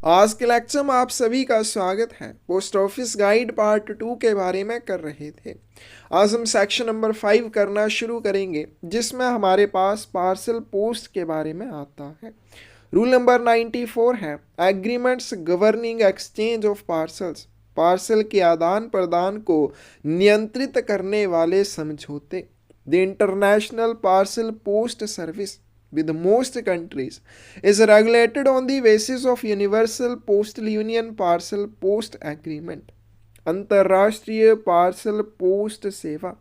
आज के लेक्चर में आप सभी का स्वागत है। पोस्ट ऑफिस गाइड पार्ट 2 के बारे में कर रहे थे। आज हम सेक्शन नंबर 5 करना शुरू करेंगे, जिसमें हमारे पास पार्सल पोस्ट के बारे में आता है। रूल नंबर 94 है agreements governing exchange of parcels. Parcel के आदान प्रदान को नियंत्रित करने वाले समझौते। The international parcel post service with most countries is regulated on the basis of universal postal union parcel post agreement। अंतर्राष्ट्रीय पार्सल पोस्ट सेवा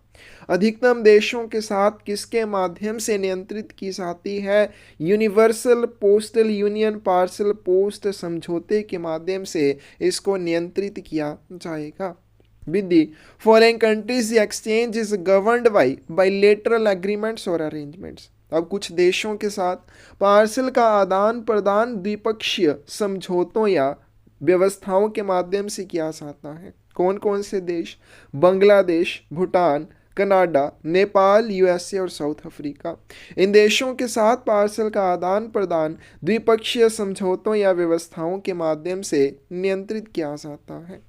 अधिकतम देशों के साथ किसके माध्यम से नियंत्रित की जाती है? Universal postal union parcel post समझौते के माध्यम से इसको नियंत्रित किया जाएगा। With the following countries the exchange is governed by bilateral agreements or arrangements। अब कुछ देशों के साथ पार्सल का आदान प्रदान द्विपक्षीय समझौतों या व्यवस्थाओं के माध्यम से किया जाता है। कौन कौन से देश? बांग्लादेश, भूटान, कनाडा, नेपाल, यूएसए और साउथ अफ्रीका। इन देशों के साथ पार्सल का आदान प्रदान द्विपक्षीय समझौतों या व्यवस्थाओं के माध्यम से नियंत्रित किया जाता है।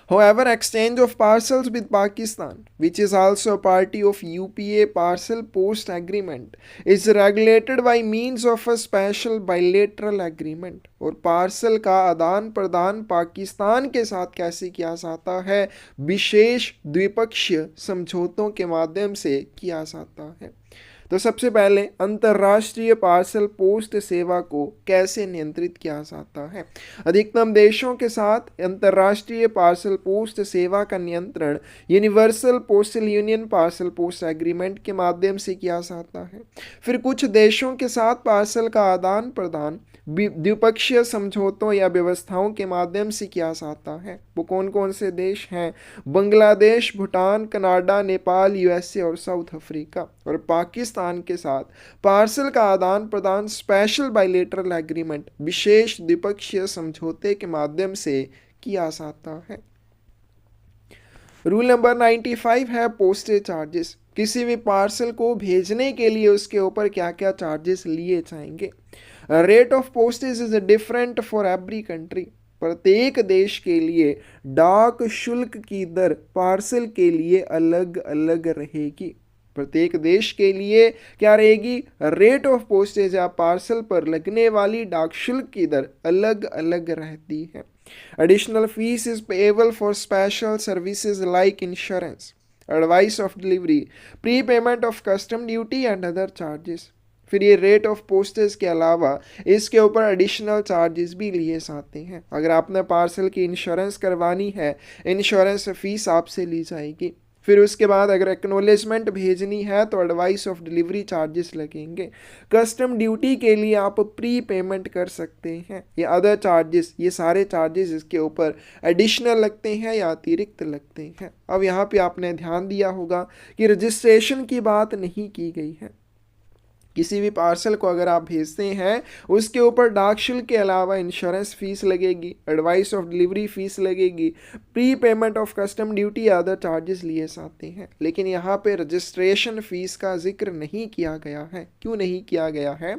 However, exchange of parcels with Pakistan, which is also a party of UPA Parcel Post Agreement, is regulated by means of a special bilateral agreement। और पार्सल का आदान प्रदान पाकिस्तान के साथ कैसे किया जाता है? विशेष द्विपक्षीय समझौतों के माध्यम से किया जाता है। तो सबसे पहले अंतर्राष्ट्रीय पार्सल पोस्ट सेवा को कैसे नियंत्रित किया जाता है? अधिकतम देशों के साथ अंतर्राष्ट्रीय पार्सल पोस्ट सेवा का नियंत्रण universal postal union parcel post agreement के माध्यम से किया जाता है। फिर कुछ देशों के साथ पार्सल का आदान प्रदान द्विपक्षीय समझौतों या व्यवस्थाओं के माध्यम से किया जाता है। वो कौन कौन से देश हैं? बांग्लादेश, भूटान, कनाडा, नेपाल, यूएसए और साउथ अफ्रीका। और पाकिस्तान के साथ पार्सल का आदान प्रदान स्पेशल बाइलेटरल एग्रीमेंट विशेष द्विपक्षीय समझौते के माध्यम से किया जाता है। रूल नंबर 95 है पोस्टेज चार्जेस। किसी भी पार्सल को भेजने के लिए उसके ऊपर क्या क्या चार्जेस लिए जाएंगे? Rate of postage is different for every country. प्रत्येक देश के लिए डाक शुल्क की दर पार्सल के लिए अलग अलग रहेगी। प्रत्येक देश के लिए क्या रहेगी? रेट ऑफ पोस्टेज या पार्सल पर लगने वाली डाक शुल्क की दर अलग अलग रहती है। Additional fees is payable for special services like insurance, advice of delivery, pre payment of custom duty and other charges. फिर ये रेट ऑफ पोस्टेज के अलावा इसके ऊपर एडिशनल चार्जेस भी लिए जाते हैं। अगर आपने पार्सल की इंश्योरेंस करवानी है, इंश्योरेंस फीस आपसे ली जाएगी। फिर उसके बाद अगर एक्नॉलेजमेंट भेजनी है तो एडवाइस ऑफ डिलीवरी चार्जेस लगेंगे। कस्टम ड्यूटी के लिए आप प्री पेमेंट कर सकते हैं। ये अदर चार्जेस, ये सारे चार्जेस इसके ऊपर एडिशनल लगते हैं या अतिरिक्त लगते हैं। अब यहाँ पे आपने ध्यान दिया होगा कि रजिस्ट्रेशन की बात नहीं की गई है। किसी भी पार्सल को अगर आप भेजते हैं उसके ऊपर डाक शुल्क के अलावा इंश्योरेंस फीस लगेगी, एडवाइस ऑफ डिलीवरी फीस लगेगी, pre payment of custom duty या अदर चार्जेस लिए जाते हैं। लेकिन यहाँ पे रजिस्ट्रेशन फीस का जिक्र नहीं किया गया है। क्यों नहीं किया गया है?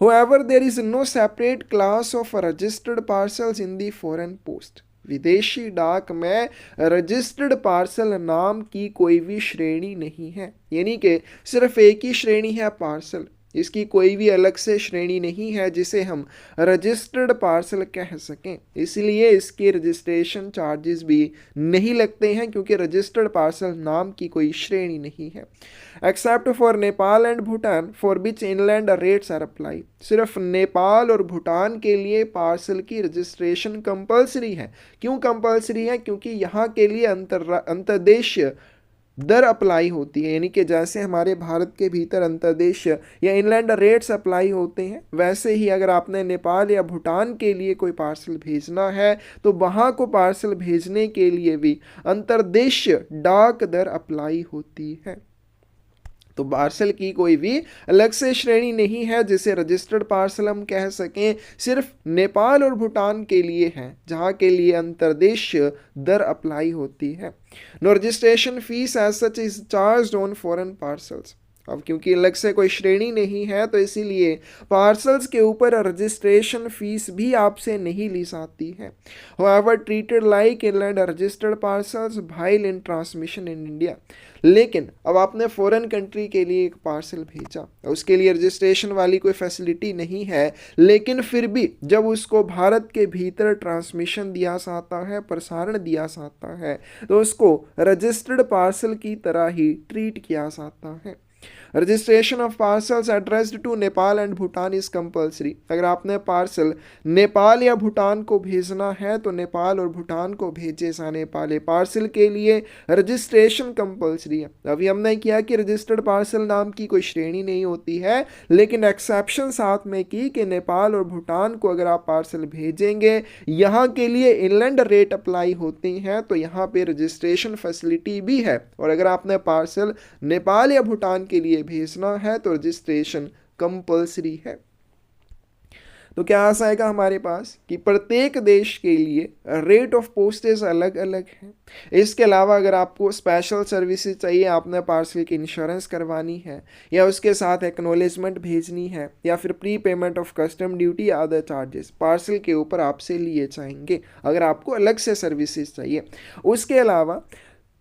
However, there is no separate class of registered parcels in the foreign post। विदेशी डाक में रजिस्टर्ड पार्सल नाम की कोई भी श्रेणी नहीं है। यानी कि सिर्फ एक ही श्रेणी है पार्सल, इसकी कोई भी अलग से श्रेणी नहीं है जिसे हम रजिस्टर्ड पार्सल कह सकें। इसलिए इसके रजिस्ट्रेशन चार्जेस भी नहीं लगते हैं, क्योंकि रजिस्टर्ड पार्सल नाम की कोई श्रेणी नहीं है। Except for Nepal and Bhutan for which inland rates are apply. सिर्फ नेपाल और भूटान के लिए पार्सल की रजिस्ट्रेशन कंपलसरी है। क्यों कंपलसरी है? क्योंकि यहाँ के लिए अंतर्देशीय दर अप्लाई होती है। यानी कि जैसे हमारे भारत के भीतर अंतर्देश या इनलैंड रेट्स अप्लाई होते हैं, वैसे ही अगर आपने नेपाल या भूटान के लिए कोई पार्सल भेजना है तो वहाँ को पार्सल भेजने के लिए भी अंतर्देशीय डाक दर अप्लाई होती है। तो पार्सल की कोई भी अलग से श्रेणी नहीं है जिसे रजिस्टर्ड पार्सल हम कह सकें। सिर्फ नेपाल और भूटान के लिए है जहाँ के लिए अंतर्देशीय दर अप्लाई होती है। No registration fee as such is charged on foreign parcels. अब क्योंकि अलग से कोई श्रेणी नहीं है तो इसीलिए पार्सल्स के ऊपर रजिस्ट्रेशन फीस भी आपसे नहीं ली जाती है। However, treated like inland registered parcels while in transmission in India। लेकिन अब आपने फॉरेन कंट्री के लिए एक पार्सल भेजा, उसके लिए रजिस्ट्रेशन वाली कोई फैसिलिटी नहीं है, लेकिन फिर भी जब उसको भारत के भीतर ट्रांसमिशन दिया जाता है, प्रसारण दिया जाता है, तो उसको रजिस्टर्ड पार्सल की तरह ही ट्रीट किया जाता है। Registration of parcels addressed to Nepal and Bhutan is compulsory. अगर आपने पार्सल नेपाल या भूटान को भेजना है तो नेपाल और भूटान को भेजे जाने वाले पार्सल के लिए रजिस्ट्रेशन कंपल्सरी है। अभी हमने किया कि रजिस्टर्ड पार्सल नाम की कोई श्रेणी नहीं होती है, लेकिन एक्सेप्शन साथ में की कि नेपाल और भूटान को अगर आप पार्सल भेजेंगे, यहाँ के लिए इनलैंड रेट अप्लाई होती हैं, तो यहाँ पे रजिस्ट्रेशन फैसिलिटी भी है। और अगर आपने पार्सल नेपाल या भूटान के लिए भेजना है तो रजिस्ट्रेशन कंपल्सरी है। तो क्या आ जाएगा हमारे पास कि प्रत्येक देश के लिए रेट ऑफ पोस्टेज अलग अलग है। इसके अलावा अगर आपको स्पेशल सर्विसेज चाहिए, आपने पार्सल की इंश्योरेंस करवानी है या उसके साथ एक्नॉलेजमेंट भेजनी है या फिर pre payment of custom duty या अदर चार्जेस पार्सल के ऊपर आपसे लिए जाएंगे अगर आपको अलग से सर्विसेज चाहिए। उसके अलावा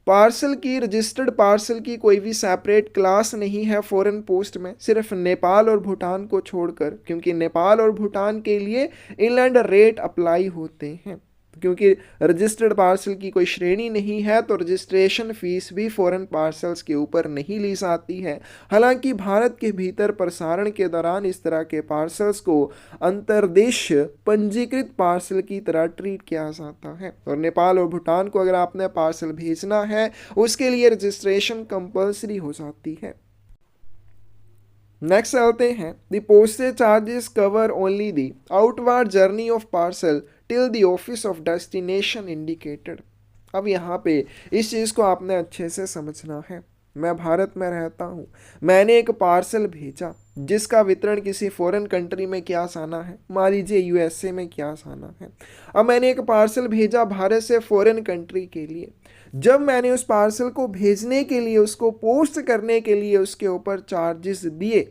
पार्सल की रजिस्टर्ड पार्सल की कोई भी सेपरेट क्लास नहीं है फॉरेन पोस्ट में, सिर्फ नेपाल और भूटान को छोड़कर, क्योंकि नेपाल और भूटान के लिए इनलैंड रेट अप्लाई होते हैं। क्योंकि रजिस्टर्ड पार्सल की कोई श्रेणी नहीं है तो रजिस्ट्रेशन फीस भी फॉरेन पार्सल्स के ऊपर नहीं ली जाती है। हालांकि भारत के भीतर प्रसारण के दौरान इस तरह के पार्सल्स को अंतर्देश पंजीकृत पार्सल की तरह ट्रीट किया जाता है। और नेपाल और भूटान को अगर आपने पार्सल भेजना है उसके लिए रजिस्ट्रेशन कंपल्सरी हो जाती है। नेक्स्ट चलते हैं, the postage charges cover only the outward journey of parcel till the office of destination indicated. अब यहाँ पे इस चीज़ को आपने अच्छे से समझना है। मैं भारत में रहता हूँ, मैंने एक पार्सल भेजा जिसका वितरण किसी फॉरेन कंट्री में किया जाना है, मान लीजिए यूएसए में किया जाना है। अब मैंने एक पार्सल भेजा भारत से फॉरेन कंट्री के लिए। जब मैंने उस पार्सल को भेजने के लिए, उसको पोस्ट करने के लिए उसके ऊपर चार्जेस दिए,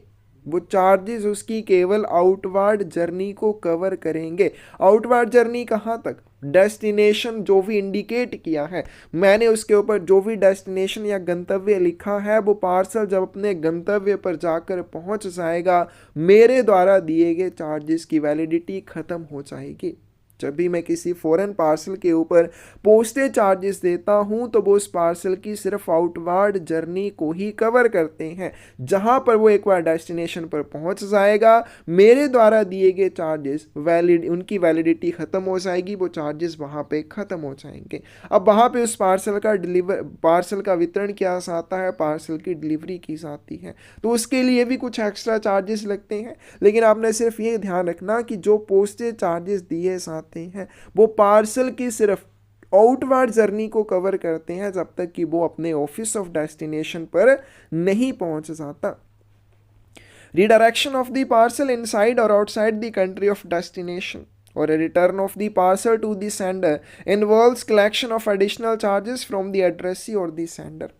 वो चार्जेस उसकी केवल आउटवर्ड जर्नी को कवर करेंगे। आउटवर्ड जर्नी कहाँ तक? डेस्टिनेशन जो भी इंडिकेट किया है मैंने, उसके ऊपर जो भी डेस्टिनेशन या गंतव्य लिखा है, वो पार्सल जब अपने गंतव्य पर जाकर पहुंच जाएगा, मेरे द्वारा दिए गए चार्जेस की वैलिडिटी खत्म हो जाएगी। जब भी मैं किसी फॉरेन पार्सल के ऊपर पोस्टेज चार्जेस देता हूं तो वो उस पार्सल की सिर्फ आउटवर्ड जर्नी को ही कवर करते हैं। जहां पर वो एक बार डेस्टिनेशन पर पहुंच जाएगा, मेरे द्वारा दिए गए चार्जेस उनकी वैलिडिटी खत्म हो जाएगी, वो चार्जेस वहां पे खत्म हो जाएंगे। अब वहां पे उस पार्सल का वितरण किया जाता है, पार्सल की डिलीवरी की जाती है, तो उसके लिए भी कुछ एक्स्ट्रा चार्जेस लगते हैं। लेकिन आपने सिर्फ ये ध्यान रखना कि जो पोस्टेज चार्जेस दिए जाते हैं वो पार्सल की सिर्फ आउटवर्ड जर्नी को कवर करते हैं, जब तक कि वो अपने ऑफिस ऑफ डेस्टिनेशन पर नहीं पहुंच जाता। Redirection of the parcel inside or outside the country of destination or a return of the parcel to the sender involves collection of additional charges from the addressee or the sender।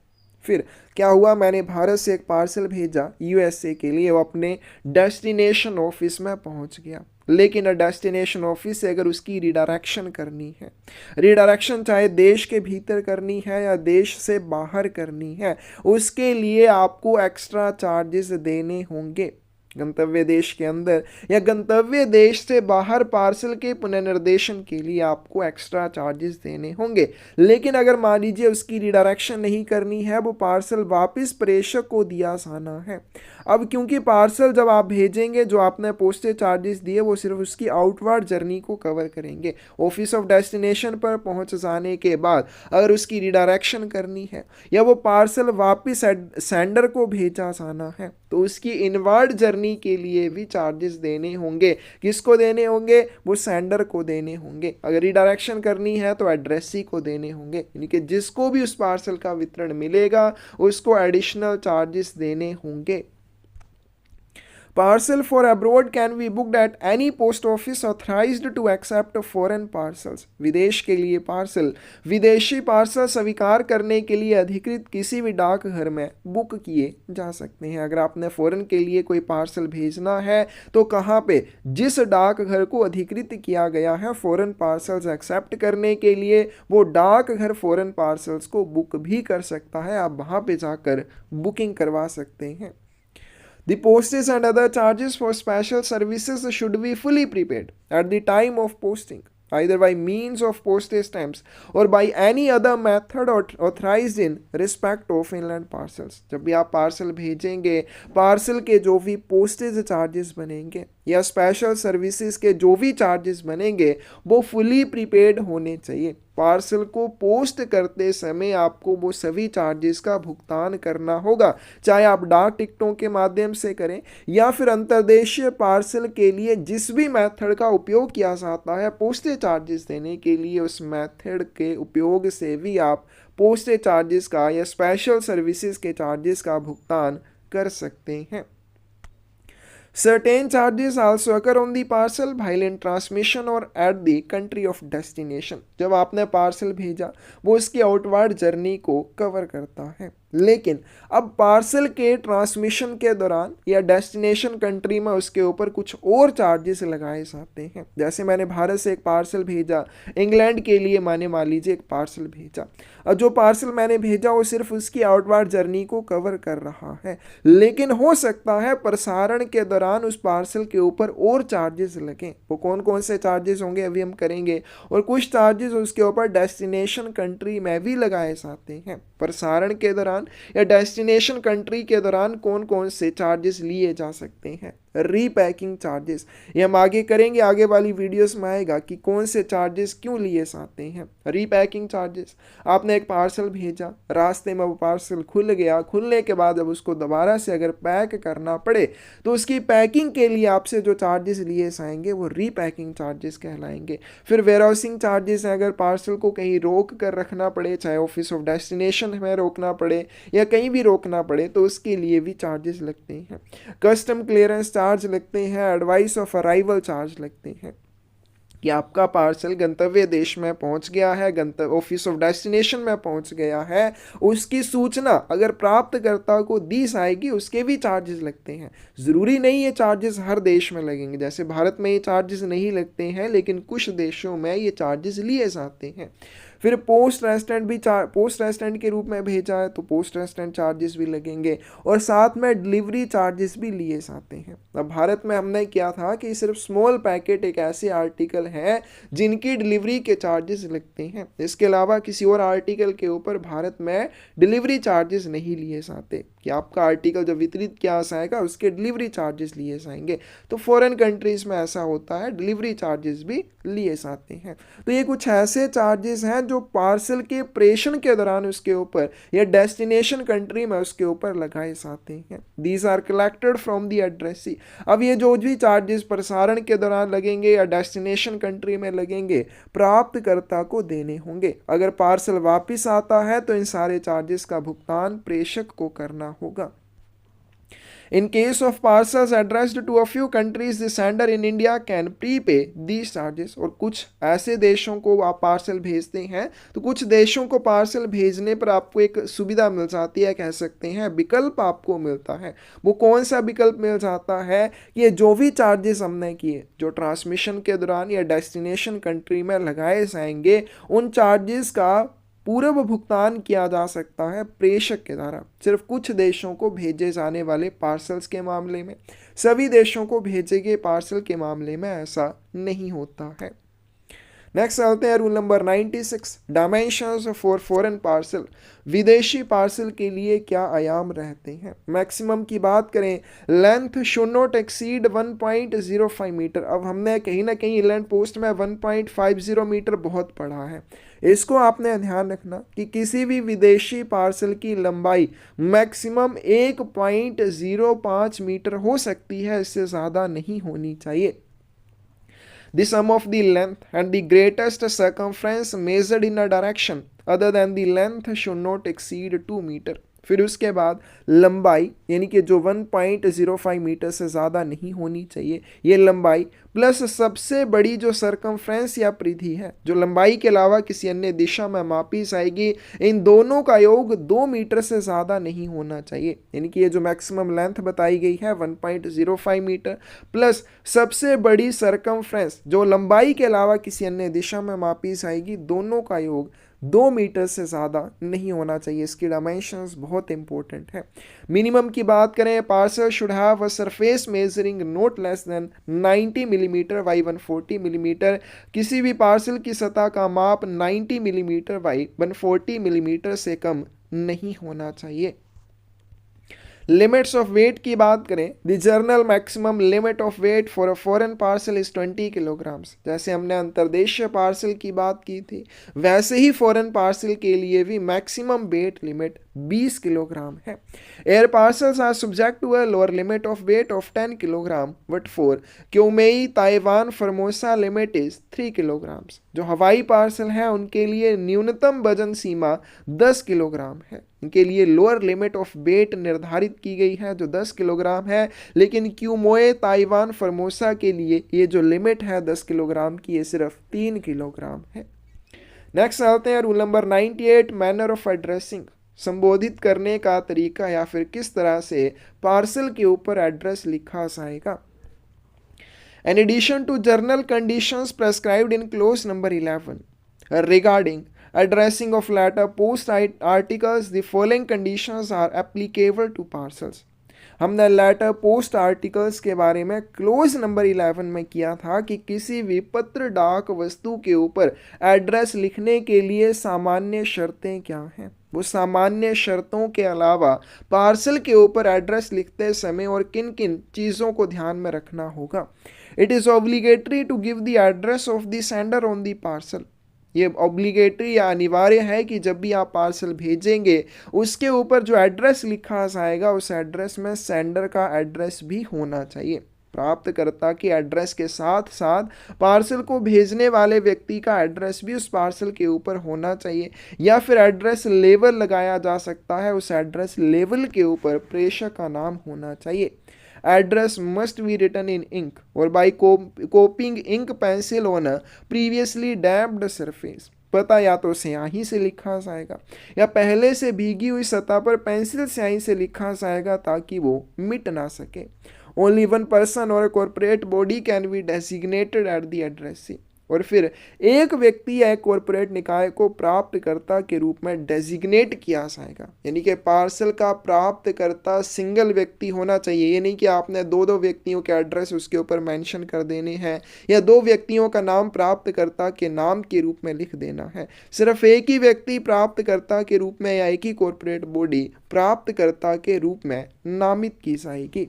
फिर क्या हुआ, मैंने भारत से एक parcel भेजा USA के लिए, वो अपने डेस्टिनेशन ऑफिस में पहुंच गया, लेकिन डेस्टिनेशन ऑफिस से अगर उसकी रिडायरेक्शन करनी है, रिडायरेक्शन चाहे देश के भीतर करनी है या देश से बाहर करनी है, उसके लिए आपको एक्स्ट्रा चार्जेस देने होंगे। गंतव्य देश के अंदर या गंतव्य देश से बाहर पार्सल के पुनर्निर्देशन के लिए आपको एक्स्ट्रा चार्जेस देने होंगे। लेकिन अगर मान लीजिए उसकी रिडायरेक्शन नहीं करनी है, वो पार्सल वापस प्रेषक को दिया जाना है। अब क्योंकि पार्सल जब आप भेजेंगे, जो आपने पोस्टेज चार्जेस दिए वो सिर्फ उसकी आउटवर्ड जर्नी को कवर करेंगे। ऑफिस ऑफ डेस्टिनेशन पर पहुंच जाने के बाद अगर उसकी रिडायरेक्शन करनी है या वो पार्सल वापस सेंडर को भेजा जाना है, तो उसकी इनवर्ड जर्नी के लिए भी चार्जेस देने होंगे। किसको देने होंगे? वो सेंडर को देने होंगे। अगर रिडायरेक्शन करनी है तो एड्रेसी को देने होंगे, यानी कि जिसको भी उस पार्सल का वितरण मिलेगा उसको एडिशनल चार्जेस देने होंगे। Parcel for abroad can be booked at any post office authorized to accept foreign parcels. विदेश के लिए पार्सल विदेशी पार्सल स्वीकार करने के लिए अधिकृत किसी भी डाकघर में बुक किए जा सकते हैं। अगर आपने फॉरेन के लिए कोई पार्सल भेजना है तो कहाँ पे, जिस डाकघर को अधिकृत किया गया है फॉरेन पार्सल्स एक्सेप्ट करने के लिए, वो डाकघर फॉरेन पार्सल्स को बुक भी कर सकता है। आप वहाँ पे जाकर बुकिंग करवा सकते हैं। The postage and other charges for special services should be fully prepaid at the time of posting, either by means of postage stamps or by any other method authorized in respect of inland parcels. जब भी आप parcel भेजेंगे, parcel के जो भी postage charges बनेंगे या special services के जो भी चार्जेस बनेंगे वो फुली प्रीपेड होने चाहिए। पार्सल को पोस्ट करते समय आपको वो सभी चार्जेस का भुगतान करना होगा, चाहे आप डाक टिकटों के माध्यम से करें या फिर अंतर्देशीय पार्सल के लिए जिस भी मेथड का उपयोग किया जाता है पोस्टेज चार्जेस देने के लिए, उस मेथड के उपयोग से भी आप पोस्टेज चार्जेस का या स्पेशल सर्विसेज के चार्जेस का भुगतान कर सकते हैं। Certain charges also occur on the parcel while in transmission or at the country of destination. जब आपने पार्सल भेजा वो इसकी आउटवर्ड जर्नी को कवर करता है, लेकिन अब पार्सल के ट्रांसमिशन के दौरान या डेस्टिनेशन कंट्री में उसके ऊपर कुछ और चार्जेस लगाए जाते हैं। जैसे मैंने भारत से एक पार्सल भेजा, इंग्लैंड के लिए मैंने मान लीजिए एक पार्सल भेजा, और जो पार्सल मैंने भेजा वो सिर्फ उसकी आउटवर्ड जर्नी को कवर कर रहा है, लेकिन हो सकता है प्रसारण के दौरान उस पार्सल के ऊपर और चार्जेस लगें। वो कौन कौन से चार्जेस होंगे अभी हम करेंगे, और कुछ चार्जेस उसके ऊपर डेस्टिनेशन कंट्री में भी लगाए जाते हैं। प्रसारण के दौरान या डेस्टिनेशन कंट्री के दौरान कौन कौन से चार्जेस लिए जा सकते हैं। रीपैकिंग चार्जेस, ये हम आगे करेंगे, आगे वाली वीडियोस में आएगा कि कौन से चार्जेस क्यों लिए जाते हैं। रीपैकिंग चार्जेस, आपने एक पार्सल भेजा, रास्ते में वो पार्सल खुल गया, खुलने के बाद अब उसको दोबारा से अगर पैक करना पड़े तो उसकी पैकिंग के लिए आपसे जो चार्जेस लिए जाएंगे वो रीपैकिंग चार्जेस कहलाएंगे। फिर वेयरहाउसिंग चार्जेस हैं, अगर पार्सल को कहीं रोक कर रखना पड़े, चाहे ऑफिस ऑफ डेस्टिनेशन में रोकना पड़े या कहीं भी रोकना पड़े तो उसके लिए भी चार्जेस लगते हैं। कस्टम क्लियरेंस चार्ज लगते हैं, एडवाइस ऑफ अराइवल चार्ज लगते हैं कि आपका पार्सल गंतव्य देश में पहुंच गया है, गंतव्य ऑफिस ऑफ डेस्टिनेशन में पहुंच गया है, उसकी सूचना अगर प्राप्तकर्ता को दी जाएगी उसके भी चार्जेस लगते हैं। ज़रूरी नहीं ये चार्जेस हर देश में लगेंगे, जैसे भारत में ये चार्जेस नहीं लगते हैं लेकिन कुछ देशों में ये चार्जेस लिए जाते हैं। फिर पोस्ट रेस्टेंट के रूप में भेजा है तो पोस्ट रेस्टेंट चार्जेस भी लगेंगे, और साथ में डिलीवरी चार्जेस भी लिए जाते हैं। अब भारत में हमने किया था कि सिर्फ स्मॉल पैकेट एक ऐसे आर्टिकल है जिनकी डिलीवरी के चार्जेस लगते हैं, इसके अलावा किसी और आर्टिकल के ऊपर भारत में डिलीवरी चार्जेस नहीं लिए जाते कि आपका आर्टिकल जब वितरित किया जाएगा उसके डिलीवरी चार्जेस लिए जाएंगे। तो फॉरेन कंट्रीज में ऐसा होता है, डिलीवरी चार्जेस भी लिए जाते हैं। तो ये कुछ ऐसे चार्जेस हैं जो पार्सल के प्रेषण के दौरान उसके ऊपर या डेस्टिनेशन कंट्री में उसके ऊपर लगाए जाते हैं। These are collected from the addressee. अब ये जो भी चार्जेस प्रसारण के दौरान लगेंगे या डेस्टिनेशन कंट्री में लगेंगे प्राप्तकर्ता को देने होंगे। अगर पार्सल वापस आता है तो इन सारे चार्जेस का भुगतान प्रेषक को करना होगा। In case of parcels addressed to a few countries, the sender in India can prepay these charges। और कुछ ऐसे देशों को आप पार्सल भेजते हैं तो कुछ देशों को पार्सल भेजने पर आपको एक सुविधा मिल जाती है, कह सकते हैं विकल्प आपको मिलता है। वो कौन सा विकल्प मिल जाता है कि ये जो भी चार्जेस हमने किए जो ट्रांसमिशन के दौरान या डेस्टिनेशन कंट्री में लगाए जाएंगे उन चार्जेस का पूर्व भुगतान किया जा सकता है प्रेषक के द्वारा। सिर्फ कुछ देशों को भेजे जाने वाले पार्सल्स के मामले में, सभी देशों को भेजे गए पार्सल के मामले में ऐसा नहीं होता है। नेक्स्ट चलते हैं rule number 96, dimensions for foreign parcel. विदेशी पार्सल के लिए क्या आयाम रहते हैं। मैक्सिमम की बात करें, length should not exceed 1.05 metre. अब हमने कहीं ना कहीं इंलैंड पोस्ट में 1.50 मीटर बहुत पढ़ा है, इसको आपने ध्यान रखना कि किसी भी विदेशी पार्सल की लंबाई मैक्सिमम 1.05 मीटर हो सकती है, इससे ज़्यादा नहीं होनी चाहिए। The sum of the length and the greatest circumference measured in a direction other than the length should not exceed 2 meter। फिर उसके बाद लंबाई यानी कि जो 1.05 मीटर से ज़्यादा नहीं होनी चाहिए, ये लंबाई प्लस सबसे बड़ी जो सरकमफ्रेंस या परिधि है जो लंबाई के अलावा किसी अन्य दिशा में मापी जाएगी, इन दोनों का योग 2 मीटर से ज़्यादा नहीं होना चाहिए। यानी कि ये जो मैक्सिमम लेंथ बताई गई है 1.05 मीटर प्लस सबसे बड़ी सरकमफ्रेंस जो लंबाई के अलावा किसी अन्य दिशा में मापी जाएगी, दोनों का योग 2 मीटर से ज़्यादा नहीं होना चाहिए। इसकी डायमेंशंस बहुत इंपॉर्टेंट है। मिनिमम की बात करें, parcel should have a surface measuring not less than 90 millimetre by 140 millimetre. किसी भी पार्सल की सतह का माप 90 मिलीमीटर बाई 140 मिलीमीटर से कम नहीं होना चाहिए। लिमिट्स ऑफ वेट की बात करें, the general maximum limit of weight for a foreign parcel is 20 kilograms. जैसे हमने अंतर्देशीय पार्सल की बात की थी, वैसे ही फॉरेन पार्सल के लिए भी मैक्सिमम वेट लिमिट 20 किलोग्राम है। Air parcels are subject to a lower limit of weight of 10 kilogram but for Quemoy Taiwan Formosa limit is 3 kilograms. जो हवाई पार्सल हैं उनके लिए न्यूनतम वजन सीमा 10 किलोग्राम है। इनके लिए लोअर लिमिट ऑफ वेट निर्धारित की गई है जो 10 किलोग्राम है, लेकिन क्यूमोए ताइवान फॉर्मोसा के लिए ये जो लिमिट है 10 किलोग्राम की, ये सिर्फ 3 किलोग्राम है। नेक्स्ट आते हैं rule number 98, manner of addressing. संबोधित करने का तरीका या फिर किस तरह से पार्सल के ऊपर एड्रेस लिखा जाएगा। In addition to general conditions prescribed in clause number 11 regarding addressing of letter post articles, the following conditions are applicable to parcels. हमने लेटर पोस्ट आर्टिकल्स के बारे में क्लोज नंबर 11 में किया था कि किसी भी पत्र डाक वस्तु के ऊपर एड्रेस लिखने के लिए सामान्य शर्तें क्या हैं। वो सामान्य शर्तों के अलावा पार्सल के ऊपर एड्रेस लिखते समय और किन किन चीज़ों को ध्यान में रखना होगा। It is obligatory to give the address of the sender on the parcel. ये ऑब्लिगेटरी या अनिवार्य है कि जब भी आप पार्सल भेजेंगे उसके ऊपर जो एड्रेस लिखा जाएगा उस एड्रेस में सेंडर का एड्रेस भी होना चाहिए। प्राप्तकर्ता के एड्रेस के साथ साथ पार्सल को भेजने वाले व्यक्ति का एड्रेस भी उस पार्सल के ऊपर होना चाहिए, या फिर एड्रेस लेबल लगाया जा सकता है, उस एड्रेस लेबल के ऊपर प्रेषक का नाम होना चाहिए। Address must be written in ink or by copying ink pencil on a previously damped surface। पता या तो स्याही से लिखा जाएगा या पहले से भीगी हुई सतह पर पेंसिल स्याही से लिखा जाएगा ताकि वो मिट ना सके। Only one person or a corporate body can be designated at the address। और फिर एक व्यक्ति या एक कॉरपोरेट निकाय को प्राप्तकर्ता के रूप में डेजिग्नेट किया जाएगा। यानी कि पार्सल का प्राप्तकर्ता सिंगल व्यक्ति होना चाहिए। ये नहीं कि आपने दो व्यक्तियों के एड्रेस उसके ऊपर मेंशन कर देने हैं या 2 व्यक्तियों का नाम प्राप्तकर्ता के नाम के रूप में लिख देना है। सिर्फ एक ही व्यक्ति प्राप्तकर्ता के रूप में या एक ही कॉरपोरेट बॉडी प्राप्तकर्ता के रूप में नामित की जाएगी।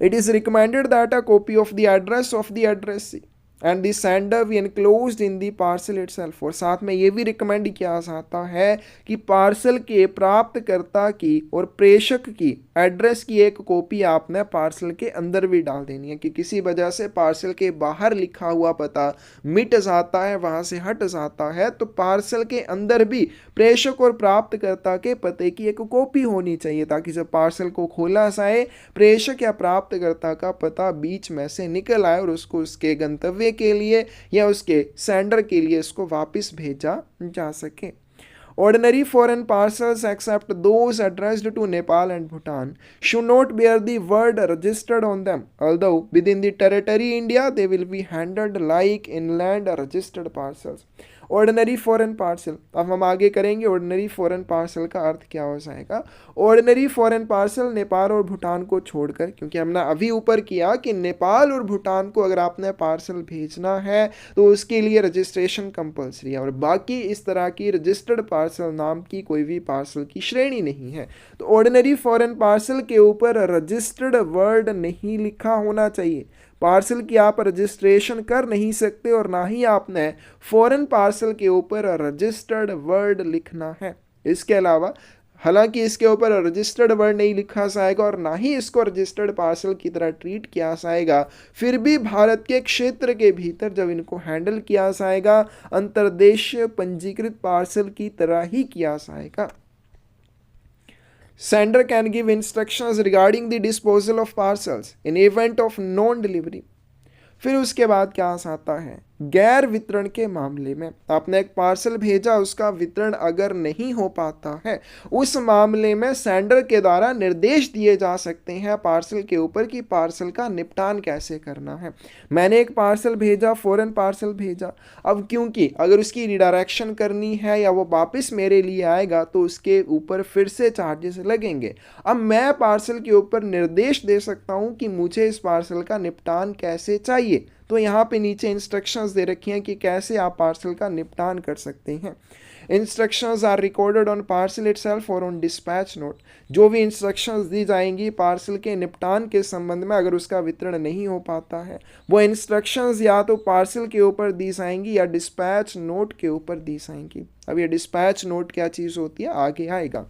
It is recommended that a copy of the address of the addressee and the sender be enclosed in the parcel itself. और साथ में ये भी रिकमेंड किया जाता है कि पार्सल के प्राप्तकर्ता की और प्रेषक की एड्रेस की एक कॉपी आपने पार्सल के अंदर भी डाल देनी है कि किसी वजह से पार्सल के बाहर लिखा हुआ पता मिट जाता है, वहाँ से हट जाता है, तो पार्सल के अंदर भी प्रेषक और प्राप्तकर्ता के पते की एक कॉपी होनी चाहिए ताकि जब पार्सल को खोला जाए प्रेषक या प्राप्तकर्ता का पता बीच में से निकल आए और उसको उसके गंतव्य के लिए या उसके सेंडर के लिए इसको वापस भेजा जा सके। Ordinary foreign parcels except those addressed to Nepal and Bhutan should not bear the word registered on them, although within the territory India they will be handled like inland registered parcels। Ordinary foreign parcel, अब हम आगे करेंगे ordinary foreign parcel का अर्थ क्या हो जाएगा। Ordinary foreign parcel Nepal और भूटान को छोड़कर, क्योंकि हमने अभी ऊपर किया कि नेपाल और भूटान को अगर आपने पार्सल भेजना है तो उसके लिए रजिस्ट्रेशन कंपलसरी है और बाकी इस तरह की रजिस्टर्ड पार्सल नाम की कोई भी पार्सल की श्रेणी नहीं है। तो ऑर्डिनरी फॉरेन पार्सल के ऊपर रजिस्टर्ड वर्ड नहीं लिखा होना चाहिए। पार्सल की आप रजिस्ट्रेशन कर नहीं सकते और ना ही आपने फॉरेन पार्सल के ऊपर रजिस्टर्ड वर्ड लिखना है। इसके अलावा हालांकि इसके ऊपर रजिस्टर्ड वर्ड नहीं लिखा जाएगा और ना ही इसको रजिस्टर्ड पार्सल की तरह ट्रीट किया जाएगा, फिर भी भारत के क्षेत्र के भीतर जब इनको हैंडल किया जाएगा अंतर्देशीय पंजीकृत पार्सल की तरह ही किया जाएगा। Sender can give instructions regarding the disposal of parcels in event of non-delivery. फिर उसके बाद क्या आता है, गैर वितरण के मामले में आपने एक पार्सल भेजा, उसका वितरण अगर नहीं हो पाता है, उस मामले में सेंडर के द्वारा निर्देश दिए जा सकते हैं पार्सल के ऊपर कि पार्सल का निपटान कैसे करना है। मैंने एक पार्सल भेजा, फॉरेन पार्सल भेजा, अब क्योंकि अगर उसकी रिडायरेक्शन करनी है या वो वापस मेरे लिए आएगा तो उसके ऊपर फिर से चार्जेस लगेंगे। अब मैं पार्सल के ऊपर निर्देश दे सकता हूँ कि मुझे इस पार्सल का निपटान कैसे चाहिए, तो यहाँ पे नीचे इंस्ट्रक्शंस दे रखी हैं कि कैसे आप पार्सल का निपटान कर सकते हैं। Instructions are recorded on parcel itself और ऑन डिस्पैच नोट। जो भी इंस्ट्रक्शंस दी जाएंगी पार्सल के निपटान के संबंध में अगर उसका वितरण नहीं हो पाता है, वो इंस्ट्रक्शंस या तो पार्सल के ऊपर दी जाएंगी या डिस्पैच नोट के ऊपर दी जाएंगी। अब ये डिस्पैच नोट क्या चीज़ होती है आगे आएगा।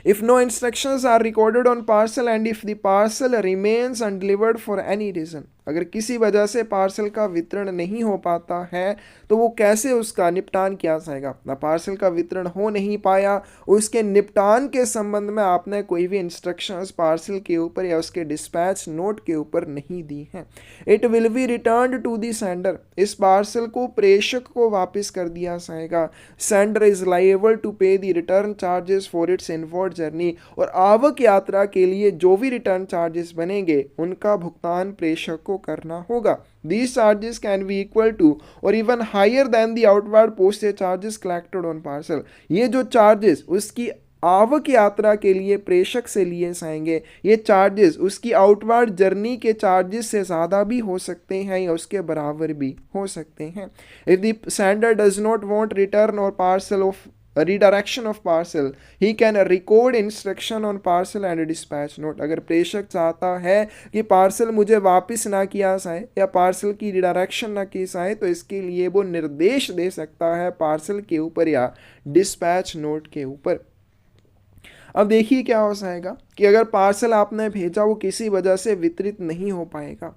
If no instructions are recorded on parcel and if the parcel remains undelivered for any reason, अगर किसी वजह से पार्सल का वितरण नहीं हो पाता है तो वो कैसे उसका निपटान किया जाएगा। ना पार्सल का वितरण हो नहीं पाया, उसके निपटान के संबंध में आपने कोई भी इंस्ट्रक्शंस पार्सल के ऊपर या उसके डिस्पैच नोट के ऊपर नहीं दी हैं। It will be returned to the sender, इस पार्सल को प्रेषक को वापस कर दिया जाएगा। Sender is liable to pay the return charges for its inward journey, और आवक यात्रा के लिए जो भी रिटर्न चार्जेस बनेंगे उनका भुगतान प्रेषक को करना होगा। These charges can be equal to or even higher than the outward postage charges collected on parcel। ये जो चार्जेस उसकी आवक यात्रा के लिए प्रेषक से लिए जाएंगे, ये चार्जेस उसकी आउटवर्ड जर्नी के चार्जेस से ज़्यादा भी हो सकते हैं या उसके बराबर भी हो सकते हैं। If the sender does not want return or parcel of redirection of parcel, he can record instruction on parcel and dispatch note। अगर प्रेषक चाहता है कि पार्सल मुझे वापस ना किया जाए या पार्सल की रिडायरेक्शन ना की जाए तो इसके लिए वो निर्देश दे सकता है पार्सल के ऊपर या डिस्पैच नोट के ऊपर। अब देखिए क्या हो जाएगा कि अगर पार्सल आपने भेजा वो किसी वजह से वितरित नहीं हो पाएगा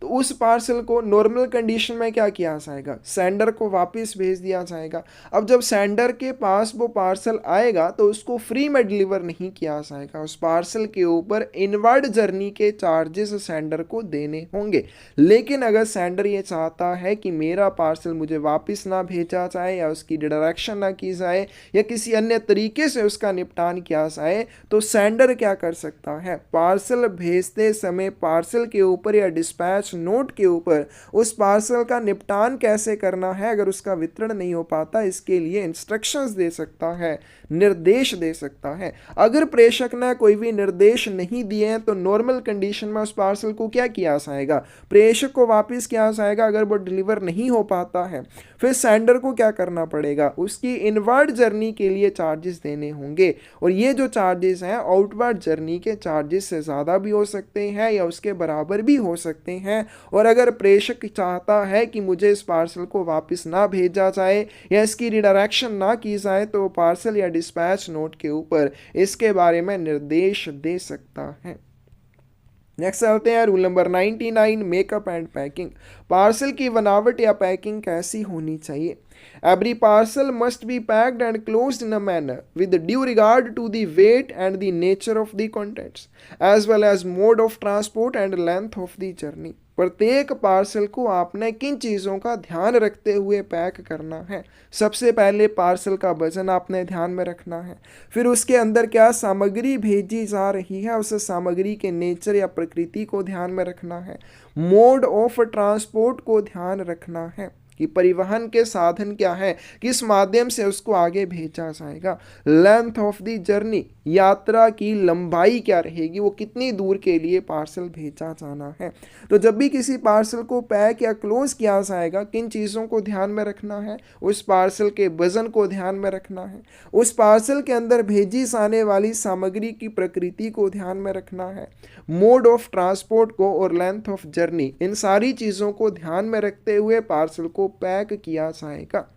तो उस पार्सल को नॉर्मल कंडीशन में क्या किया जाएगा, सेंडर को वापस भेज दिया जाएगा। अब जब सेंडर के पास वो पार्सल आएगा तो उसको फ्री में डिलीवर नहीं किया जाएगा, उस पार्सल के ऊपर इनवर्ड जर्नी के चार्जेस सेंडर को देने होंगे। लेकिन अगर सेंडर ये चाहता है कि मेरा पार्सल मुझे वापस ना भेजा जाए या उसकी डिडक्शन ना की जाए या किसी अन्य तरीके से उसका निपटान किया जाए तो सेंडर क्या कर सकता है, पार्सल भेजते समय पार्सल के ऊपर या डिस्पैच नोट के ऊपर उस पार्सल का निपटान कैसे करना है अगर उसका वितरण नहीं हो पाता, इसके लिए इंस्ट्रक्शंस दे सकता है, निर्देश दे सकता है। अगर प्रेषक ने कोई भी निर्देश नहीं दिए हैं तो नॉर्मल कंडीशन में उस पार्सल को क्या किया जाएगा, प्रेषक को वापस किया जाएगा अगर वो डिलीवर नहीं हो पाता है। फिर सेंडर को क्या करना पड़ेगा, उसकी इनवर्ड जर्नी के लिए चार्जेस देने होंगे और ये जो चार्जेस हैं आउटवर्ड जर्नी के चार्जेस से ज़्यादा भी हो सकते हैं या उसके बराबर भी हो सकते हैं। और अगर प्रेषक चाहता है कि मुझे इस पार्सल को वापस ना भेजा जाए या इसकी रिडायरेक्शन ना की जाए तो पार्सल या डिस्पैच नोट के ऊपर इसके बारे में निर्देश दे सकता है। नेक्स्ट चलते हैं rule number 99, makeup and packing. Parcel की बनावट या पैकिंग कैसी होनी चाहिए। Every parcel must be packed and closed in a manner with due regard to the weight and the nature of the contents, as well as mode of transport and length of the journey। प्रत्येक parcel को आपने किन चीज़ों का ध्यान रखते हुए pack करना है। सबसे पहले पार्सल का वजन आपने ध्यान में रखना है, फिर उसके अंदर क्या सामग्री भेजी जा रही है उस सामग्री के नेचर या प्रकृति को ध्यान में रखना है, मोड ऑफ ट्रांसपोर्ट को ध्यान रखना है कि परिवहन के साधन क्या है, किस माध्यम से उसको आगे भेजा जाएगा, लेंथ ऑफ द जर्नी यात्रा की लंबाई क्या रहेगी, वो कितनी दूर के लिए पार्सल भेजा जाना है। तो जब भी किसी पार्सल को पैक या क्लोज किया जाएगा किन चीज़ों को ध्यान में रखना है, उस पार्सल के वजन को ध्यान में रखना है, उस पार्सल के अंदर भेजी जाने वाली सामग्री की प्रकृति को ध्यान में रखना है, मोड ऑफ ट्रांसपोर्ट को और लेंथ ऑफ जर्नी, इन सारी चीज़ों को ध्यान में रखते हुए पार्सल को पैक किया जाएगा।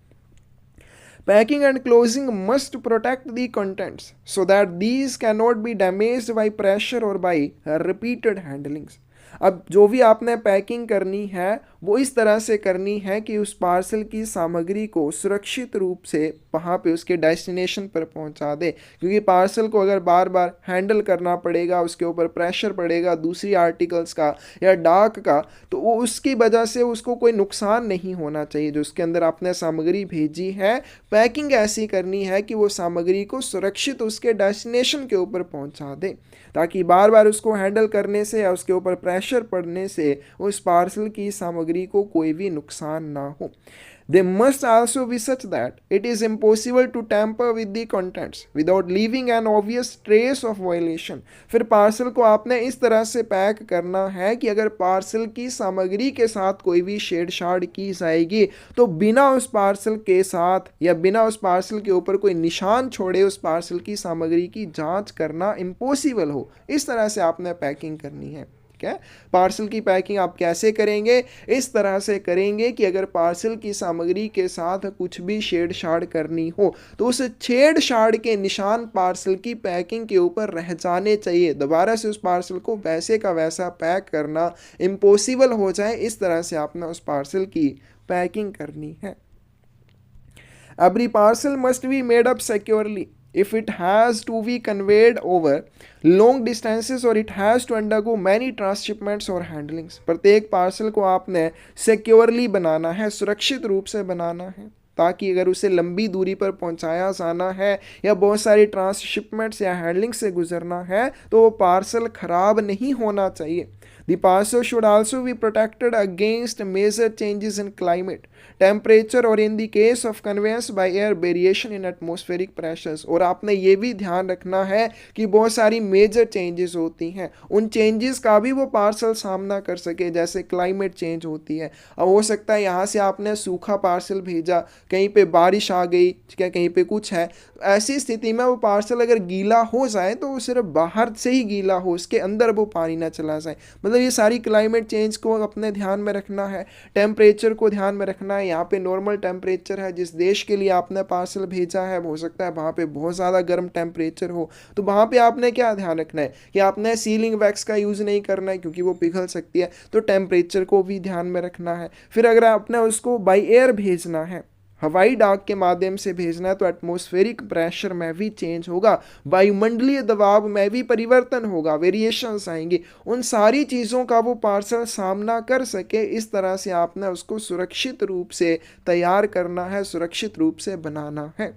Packing and closing must protect the contents so that these cannot be damaged by pressure or by repeated handlings। अब जो भी आपने पैकिंग करनी है वो इस तरह से करनी है कि उस पार्सल की सामग्री को सुरक्षित रूप से वहाँ पे उसके डेस्टिनेशन पर पहुँचा दे, क्योंकि पार्सल को अगर बार बार हैंडल करना पड़ेगा, उसके ऊपर प्रेशर पड़ेगा दूसरी आर्टिकल्स का या डाक का, तो वो उसकी वजह से उसको कोई नुकसान नहीं होना चाहिए। जो उसके अंदर आपने सामग्री भेजी है, पैकिंग ऐसी करनी है कि वो सामग्री को सुरक्षित उसके डेस्टिनेशन के ऊपर पहुंचा दे, ताकि बार बार उसको हैंडल करने से या उसके ऊपर प्रेशर पड़ने से उस पार्सल की सामग्री को कोई भी नुकसान ना हो। They must also be such that it is impossible to tamper with the contents without leaving an obvious trace of violation। फिर पार्सल को आपने इस तरह से पैक करना है कि अगर पार्सल की सामग्री के साथ कोई भी छेड़छाड़ की जाएगी तो बिना उस पार्सल के साथ या बिना उस पार्सल के ऊपर कोई निशान छोड़े उस पार्सल की सामग्री की जांच करना इम्पॉसिबल हो। इस तरह से आपने पैकिंग करनी है। ठीक है, पार्सल की पैकिंग आप कैसे करेंगे? इस तरह से करेंगे कि अगर पार्सल की सामग्री के साथ कुछ भी छेड़छाड़ करनी हो तो उस छेड़छाड़ के निशान पार्सल की पैकिंग के ऊपर रह जाने चाहिए। दोबारा से उस पार्सल को वैसे का वैसा पैक करना इम्पॉसिबल हो जाए, इस तरह से आपने उस पार्सल की पैकिंग करनी है। Every parcel must be made up securely if it has to be conveyed over long distances or it has to undergo many transshipments or handlings। प्रत्येक पार्सल को आपने सिक्योरली बनाना है, सुरक्षित रूप से बनाना है, ताकि अगर उसे लंबी दूरी पर पहुंचाया जाना है या बहुत सारी ट्रांसशिपमेंट्स या हैंडलिंग से गुजरना है तो वो पार्सल खराब नहीं होना चाहिए। The parcel should also be protected against major changes in climate, temperature और in the case of conveyance by air variation in atmospheric pressures। और आपने ये भी ध्यान रखना है कि बहुत सारी मेजर चेंजेस होती हैं, उन चेंजेस का भी वो पार्सल सामना कर सके, जैसे क्लाइमेट चेंज होती है। अब हो सकता है यहाँ से आपने सूखा पार्सल भेजा, कहीं पे बारिश आ गई, ठीक है, कहीं पे कुछ है, ऐसी स्थिति में वो पार्सल अगर गीला हो जाए तो वो सिर्फ बाहर से ही गीला हो, उसके अंदर वो पानी ना चला जाए। मतलब ये सारी क्लाइमेट चेंज को अपने ध्यान में रखना है, टेम्परेचर को ध्यान में रखना है। यहाँ पे नॉर्मल टेम्परेचर है, जिस देश के लिए आपने पार्सल भेजा है हो सकता है वहाँ पे बहुत ज़्यादा गर्म टेम्परेचर हो, तो वहाँ पे आपने क्या ध्यान रखना है कि आपने सीलिंग वैक्स का यूज़ नहीं करना है क्योंकि वो पिघल सकती है, तो टेम्परेचर को भी ध्यान में रखना है। फिर अगर आपने उसको बाई एयर भेजना है, हवाई डाक के माध्यम से भेजना है, तो एटमॉस्फेरिक प्रेशर में भी चेंज होगा, वायुमंडलीय दबाव में भी परिवर्तन होगा, वेरिएशंस आएंगे। उन सारी चीज़ों का वो पार्सल सामना कर सके, इस तरह से आपने उसको सुरक्षित रूप से तैयार करना है, सुरक्षित रूप से बनाना है।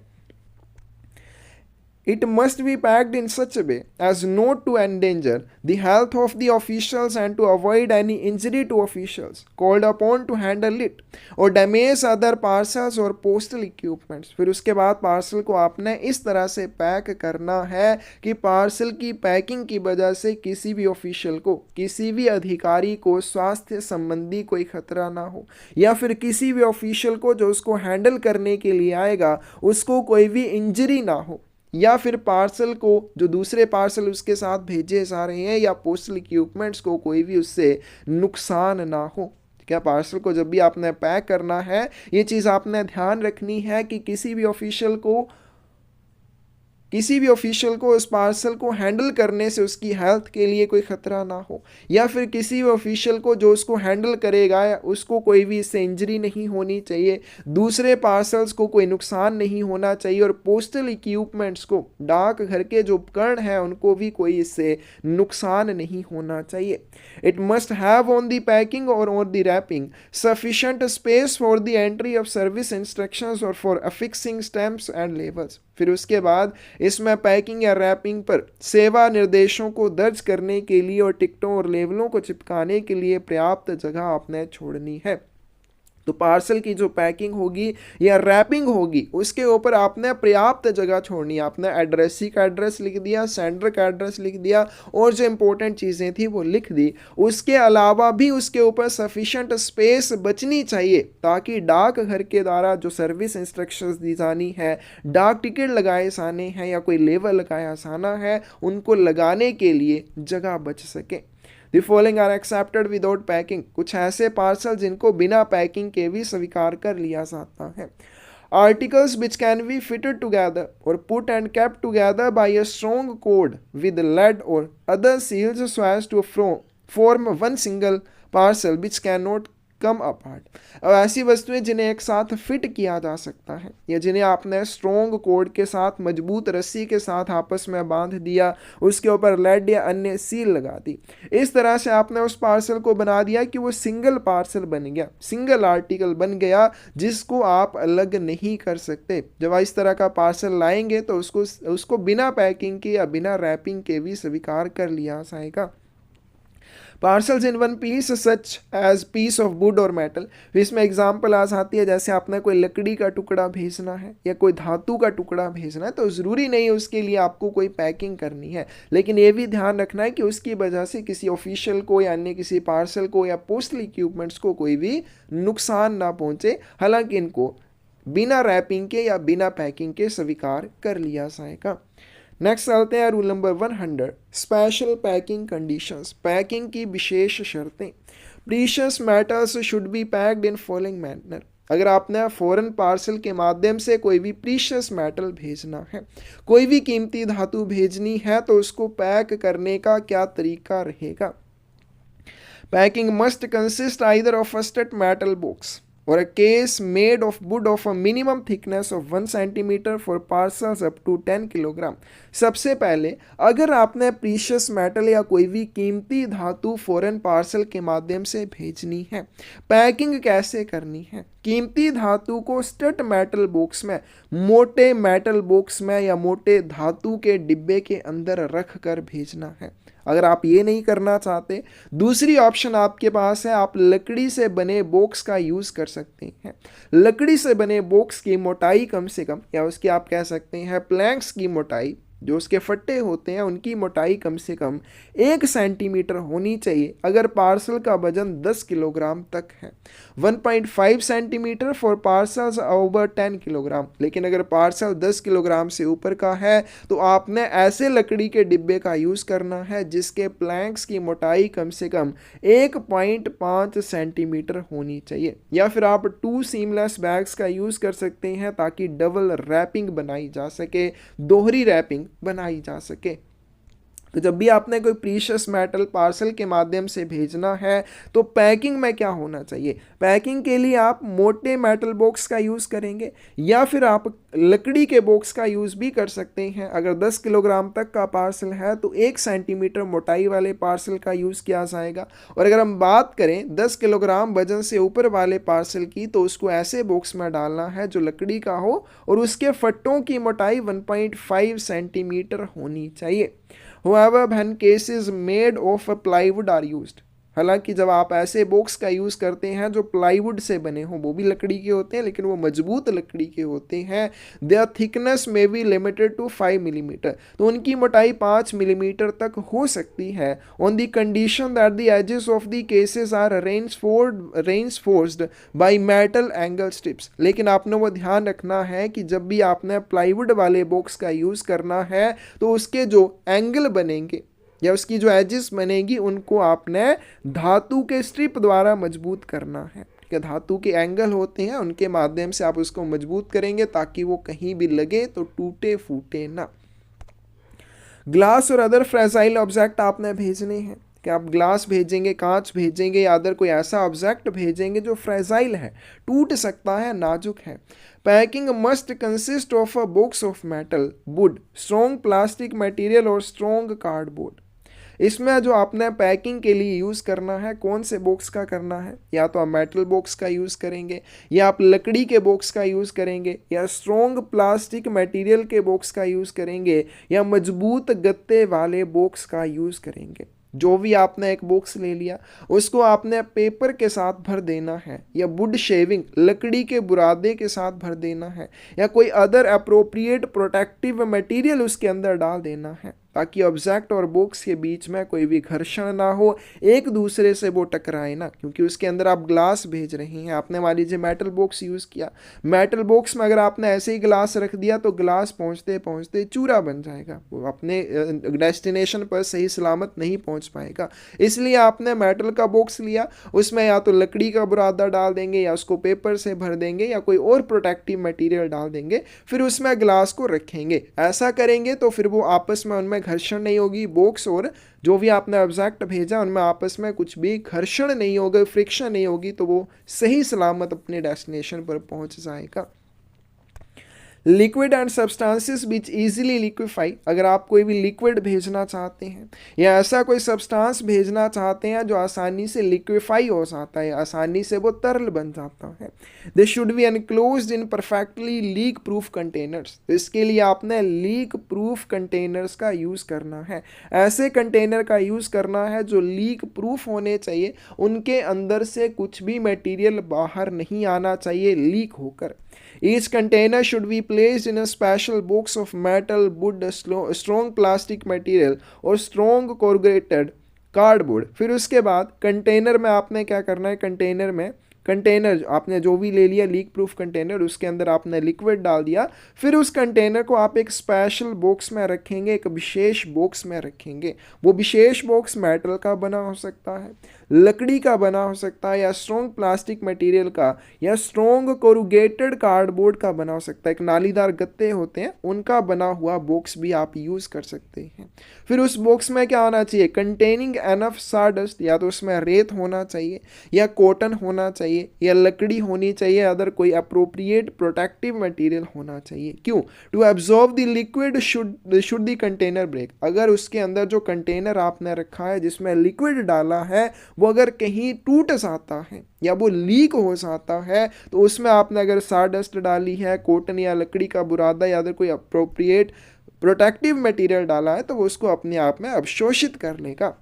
It must be packed in such a way as not to endanger the health of the officials and to avoid any injury to officials called upon to handle it or damage other parcels or postal equipments। फिर उसके बाद parcel को आपने इस तरह से pack करना है कि पार्सल की पैकिंग की वजह से किसी भी ऑफिशियल को, किसी भी अधिकारी को स्वास्थ्य संबंधी कोई खतरा ना हो, या फिर किसी भी ऑफिशियल को जो उसको हैंडल करने के लिए आएगा उसको कोई भी इंजरी ना हो, या फिर पार्सल को जो दूसरे पार्सल उसके साथ भेजे जा रहे हैं या पोस्टल इक्विपमेंट्स को कोई भी उससे नुकसान ना हो। क्या पार्सल को जब भी आपने पैक करना है ये चीज़ आपने ध्यान रखनी है कि किसी भी ऑफिशियल को उस पार्सल को हैंडल करने से उसकी हेल्थ के लिए कोई ख़तरा ना हो, या फिर किसी भी ऑफिशियल को जो उसको हैंडल करेगा उसको कोई भी इससे इंजरी नहीं होनी चाहिए, दूसरे पार्सल्स को कोई नुकसान नहीं होना चाहिए, और पोस्टल इक्विपमेंट्स को, डाक घर के जो उपकरण हैं उनको भी कोई इससे नुकसान नहीं होना चाहिए। It must have on the packing or on the wrapping sufficient space for the entry of service instructions or for affixing stamps and labels. फिर उसके बाद इसमें पैकिंग या रैपिंग पर सेवा निर्देशों को दर्ज करने के लिए और टिकटों और लेबलों को चिपकाने के लिए पर्याप्त जगह आपने छोड़नी है। तो पार्सल की जो पैकिंग होगी या रैपिंग होगी उसके ऊपर आपने पर्याप्त जगह छोड़नी है। आपने एड्रेसी का एड्रेस लिख दिया, सेंडर का एड्रेस लिख दिया और जो इंपॉर्टेंट चीज़ें थी वो लिख दी। उसके अलावा भी उसके ऊपर सफिशिएंट स्पेस बचनी चाहिए ताकि डाक घर के द्वारा जो सर्विस इंस्ट्रक्शंस दी जानी है, डाक टिकट लगाए जाने हैं या कोई लेबल लगाया जाना है, उनको लगाने के लिए जगह बच सके। The following are accepted without packing। कुछ ऐसे पार्सल जिनको बिना पैकिंग के भी स्वीकार कर लिया जाता है। Articles which can be fitted together or put and kept together by a strong cord with lead or other seals so as to form one single parcel which cannot come apart. अब ऐसी वस्तुएं जिन्हें एक साथ fit किया जा सकता है या जिन्हें आपने स्ट्रॉन्ग कोड के साथ मजबूत रस्सी के साथ आपस में बांध दिया, उसके ऊपर लेड या अन्य सील लगा दी, इस तरह से आपने उस पार्सल को बना दिया कि वो सिंगल पार्सल बन गया, सिंगल आर्टिकल बन गया जिसको आप अलग नहीं कर सकते। जब इस तरह का पार्सल लाएंगे तो उसको बिना पैकिंग के या बिना रैपिंग के भी स्वीकार कर लिया जाएगा। Parcels in one piece such as piece of wood और मेटल, इसमें एग्जाम्पल आ जाती है जैसे आपने कोई लकड़ी का टुकड़ा भेजना है या कोई धातु का टुकड़ा भेजना है तो ज़रूरी नहीं है उसके लिए आपको कोई पैकिंग करनी है, लेकिन ये भी ध्यान रखना है कि उसकी वजह से किसी ऑफिशियल को या अन्य किसी पार्सल को या पोस्टल इक्विपमेंट्स को कोई भी नुकसान ना पहुंचे। हालांकि इनको बिना रैपिंग के या बिना पैकिंग के स्वीकार कर लिया जाएगा। नेक्स्ट चलते हैं rule number 100, special packing conditions, packing की विशेष शर्तें। Precious metals should be packed in following manner, अगर आपने फॉरेन पार्सल के माध्यम से कोई भी प्रीशियस मेटल भेजना है, कोई भी कीमती धातु भेजनी है तो उसको पैक करने का क्या तरीका रहेगा। Packing must consist either of a stud metal box or a case made of wood of a minimum thickness of 1 centimeter for parcels up to 10 kilogram. सबसे पहले अगर आपने प्रीशियस मेटल या कोई भी कीमती धातु फॉरेन पार्सल के माध्यम से भेजनी है, पैकिंग कैसे करनी है। कीमती धातु को स्टड मेटल बॉक्स में, मोटे मेटल बॉक्स में या मोटे धातु के डिब्बे के अंदर रख कर भेजना है। अगर आप ये नहीं करना चाहते, दूसरी ऑप्शन आपके पास है, आप लकड़ी से बने बॉक्स का यूज़ कर सकते हैं। लकड़ी से बने बॉक्स की मोटाई कम से कम, या उसकी आप कह सकते हैं प्लैंक्स की मोटाई, जो उसके फट्टे होते हैं उनकी मोटाई कम से कम 1 सेंटीमीटर होनी चाहिए अगर पार्सल का वजन 10 किलोग्राम तक है, 1.5 centimetre for parcels over 10 kilogram. लेकिन अगर पार्सल 10 किलोग्राम से ऊपर का है तो आपने ऐसे लकड़ी के डिब्बे का यूज़ करना है जिसके प्लैंक्स की मोटाई कम से कम 1.5 सेंटीमीटर होनी चाहिए। या फिर आप 2 सीमलेस बैग्स का यूज़ कर सकते हैं ताकि डबल रैपिंग बनाई जा सके, दोहरी रैपिंग बनाई जा सके। तो जब भी आपने कोई प्रीशियस मेटल पार्सल के माध्यम से भेजना है तो पैकिंग में क्या होना चाहिए। पैकिंग के लिए आप मोटे मेटल बॉक्स का यूज़ करेंगे या फिर आप लकड़ी के बॉक्स का यूज़ भी कर सकते हैं। अगर 10 किलोग्राम तक का पार्सल है तो 1 सेंटीमीटर मोटाई वाले पार्सल का यूज़ किया जाएगा। और अगर हम बात करें 10 किलोग्राम वजन से ऊपर वाले पार्सल की तो उसको ऐसे बॉक्स में डालना है जो लकड़ी का हो और उसके फट्टों की मोटाई 1.5 सेंटीमीटर होनी चाहिए। However, when cases made of a plywood are used, हालांकि जब आप ऐसे बॉक्स का यूज़ करते हैं जो प्लाईवुड से बने हों, वो भी लकड़ी के होते हैं लेकिन वो मजबूत लकड़ी के होते हैं, देयर थिकनेस में बी लिमिटेड टू 5 मिलीमीटर, तो उनकी मोटाई 5 मिलीमीटर तक हो सकती है, on the condition that the edges of the cases are reinforced by metal angle strips. लेकिन आपने वो ध्यान रखना है कि जब भी आपने प्लाईवुड वाले बॉक्स का यूज़ करना है तो उसके जो एंगल बनेंगे या उसकी जो एजेस बनेगी उनको आपने धातु के स्ट्रिप द्वारा मजबूत करना है। ठीक है, धातु के एंगल होते हैं उनके माध्यम से आप उसको मजबूत करेंगे ताकि वो कहीं भी लगे तो टूटे फूटे ना। ग्लास और अदर फ्रेजाइल ऑब्जेक्ट आपने भेजने हैं कि आप ग्लास भेजेंगे, कांच भेजेंगे या अदर कोई ऐसा ऑब्जेक्ट भेजेंगे जो फ्रेजाइल है, टूट सकता है, नाजुक है। Packing must consist of a box of metal, would, strong plastic material और स्ट्रॉन्ग कार्डबोर्ड। इसमें जो आपने पैकिंग के लिए यूज़ करना है, कौन से बॉक्स का करना है, या तो आप मेटल बॉक्स का यूज़ करेंगे या आप लकड़ी के बॉक्स का यूज़ करेंगे या स्ट्रॉन्ग प्लास्टिक मटेरियल के बॉक्स का यूज़ करेंगे या मजबूत गत्ते वाले बॉक्स का यूज़ करेंगे। जो भी आपने एक बॉक्स ले लिया उसको आपने पेपर के साथ भर देना है या वुड शेविंग, लकड़ी के बुरादे के साथ भर देना है या कोई अदर अप्रोप्रिएट प्रोटेक्टिव मटेरियल उसके अंदर डाल देना है ताकि ऑब्जेक्ट और बॉक्स के बीच में कोई भी घर्षण ना हो, एक दूसरे से वो टकराए ना, क्योंकि उसके अंदर आप ग्लास भेज रहे हैं। आपने मान लीजिए मेटल बॉक्स यूज़ किया, मेटल बॉक्स में अगर आपने ऐसे ही ग्लास रख दिया तो ग्लास पहुंचते पहुंचते चूरा बन जाएगा, वो अपने डेस्टिनेशन पर सही सलामत नहीं पहुंच पाएगा। इसलिए आपने मेटल का बॉक्स लिया, उसमें या तो लकड़ी का बुरादा डाल देंगे या उसको पेपर से भर देंगे या कोई और प्रोटेक्टिव मटीरियल डाल देंगे, फिर उसमें ग्लास को रखेंगे। ऐसा करेंगे तो फिर वो आपस में उनमें में घर्षण नहीं होगी, बॉक्स और जो भी आपने ऑब्जेक्ट भेजा उनमें आपस में कुछ भी घर्षण नहीं होगा, फ्रिक्शन नहीं होगी, तो वो सही सलामत अपने डेस्टिनेशन पर पहुंच जाएगा। Liquid and substances which easily liquefy, अगर आप कोई भी लिक्विड भेजना चाहते हैं या ऐसा कोई सब्सटेंस भेजना चाहते हैं जो आसानी से लिक्विफाई हो जाता है, आसानी से वो तरल बन जाता है, this should be enclosed in perfectly leak proof containers. तो इसके लिए आपने लीक प्रूफ कंटेनर्स का यूज़ करना है, ऐसे कंटेनर का यूज़ करना है जो लीक प्रूफ होने चाहिए, उनके अंदर से कुछ भी मटेरियल बाहर नहीं आना चाहिए लीक होकर। Each container should be placed in a special box of metal, wood, strong plastic material or strong corrugated cardboard। फिर उसके बाद कंटेनर में आपने क्या करना है, कंटेनर आपने जो भी ले लिया लीक प्रूफ कंटेनर, उसके अंदर आपने लिक्विड डाल दिया, फिर उस कंटेनर को आप एक स्पेशल बॉक्स में रखेंगे, एक विशेष बॉक्स में रखेंगे। वो विशेष बॉक्स मेटल का बना हो सकता है, लकड़ी का बना हो सकता है, या स्ट्रॉन्ग प्लास्टिक मटेरियल का, या स्ट्रॉन्ग कोरुगेटेड कार्डबोर्ड का बना हो सकता है। एक नालीदार गत्ते होते हैं उनका बना हुआ बॉक्स भी आप यूज़ कर सकते हैं। फिर उस बॉक्स में क्या होना चाहिए, कंटेनिंग एनफ साडस्ट, या तो उसमें रेत होना चाहिए, या कॉटन होना चाहिए, या लकड़ी होनी चाहिए, अदर कोई अप्रोप्रिएट प्रोटेक्टिव मटेरियल होना चाहिए। क्यों? To absorb the liquid should the container break. अगर उसके अंदर जो कंटेनर आपने रखा है जिसमें लिक्विड डाला है वो अगर कहीं टूट जाता है या वो लीक हो जाता है, तो उसमें आपने अगर साडस्ट डाली है, कॉटन या लकड़ी का बुरादा या अदर कोई अप्रोप्रिएट प्रोटेक्टिव मटेरियल डाला है, तो वो उसको अपने आप में अवशोषित कर लेगा।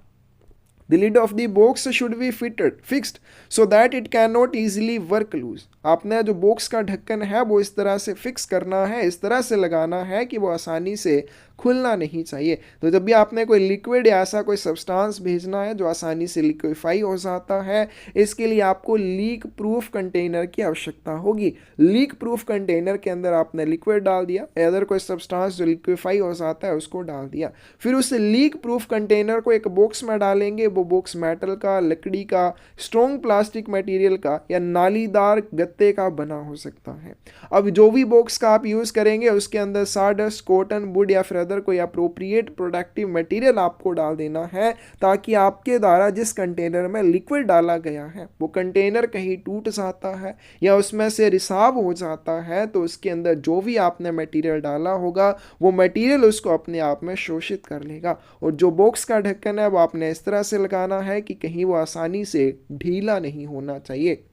The lid of the box should be fixed so that it cannot easily work loose। आपने जो बॉक्स का ढक्कन है वो इस तरह से फिक्स करना है, इस तरह से लगाना है कि वो आसानी से खुलना नहीं चाहिए। तो जब भी आपने कोई लिक्विड या ऐसा कोई सब्सटेंस भेजना है जो आसानी से लिक्विफाई हो जाता है, इसके लिए आपको लीक प्रूफ कंटेनर की आवश्यकता होगी। लीक प्रूफ कंटेनर के अंदर आपने लिक्विड डाल दिया, अदर कोई सब्सटेंस जो लिक्विफाई हो जाता है उसको डाल दिया, फिर उस लीक प्रूफ कंटेनर को एक बॉक्स में डालेंगे। वो बॉक्स मेटल का, लकड़ी का, स्ट्रॉन्ग प्लास्टिक मटेरियल का या नालीदार गत्ते का बना हो सकता है। अब जो भी बॉक्स का आप यूज़ करेंगे उसके अंदर साडस्ट, कॉटन, वुड या फिर अदर कोई अप्रोप्रिएट प्रोडक्टिव मटेरियल आपको डाल देना है, ताकि आपके द्वारा जिस कंटेनर में लिक्विड डाला गया है वो कंटेनर कहीं टूट जाता है या उसमें से रिसाव हो जाता है, तो उसके अंदर जो भी आपने मटेरियल डाला होगा वो मटेरियल उसको अपने आप में शोषित कर लेगा। और जो बॉक्स का ढक्कन है वो आपने इस तरह से लगाना है कि कहीं वो आसानी से ढीला नहीं होना चाहिए।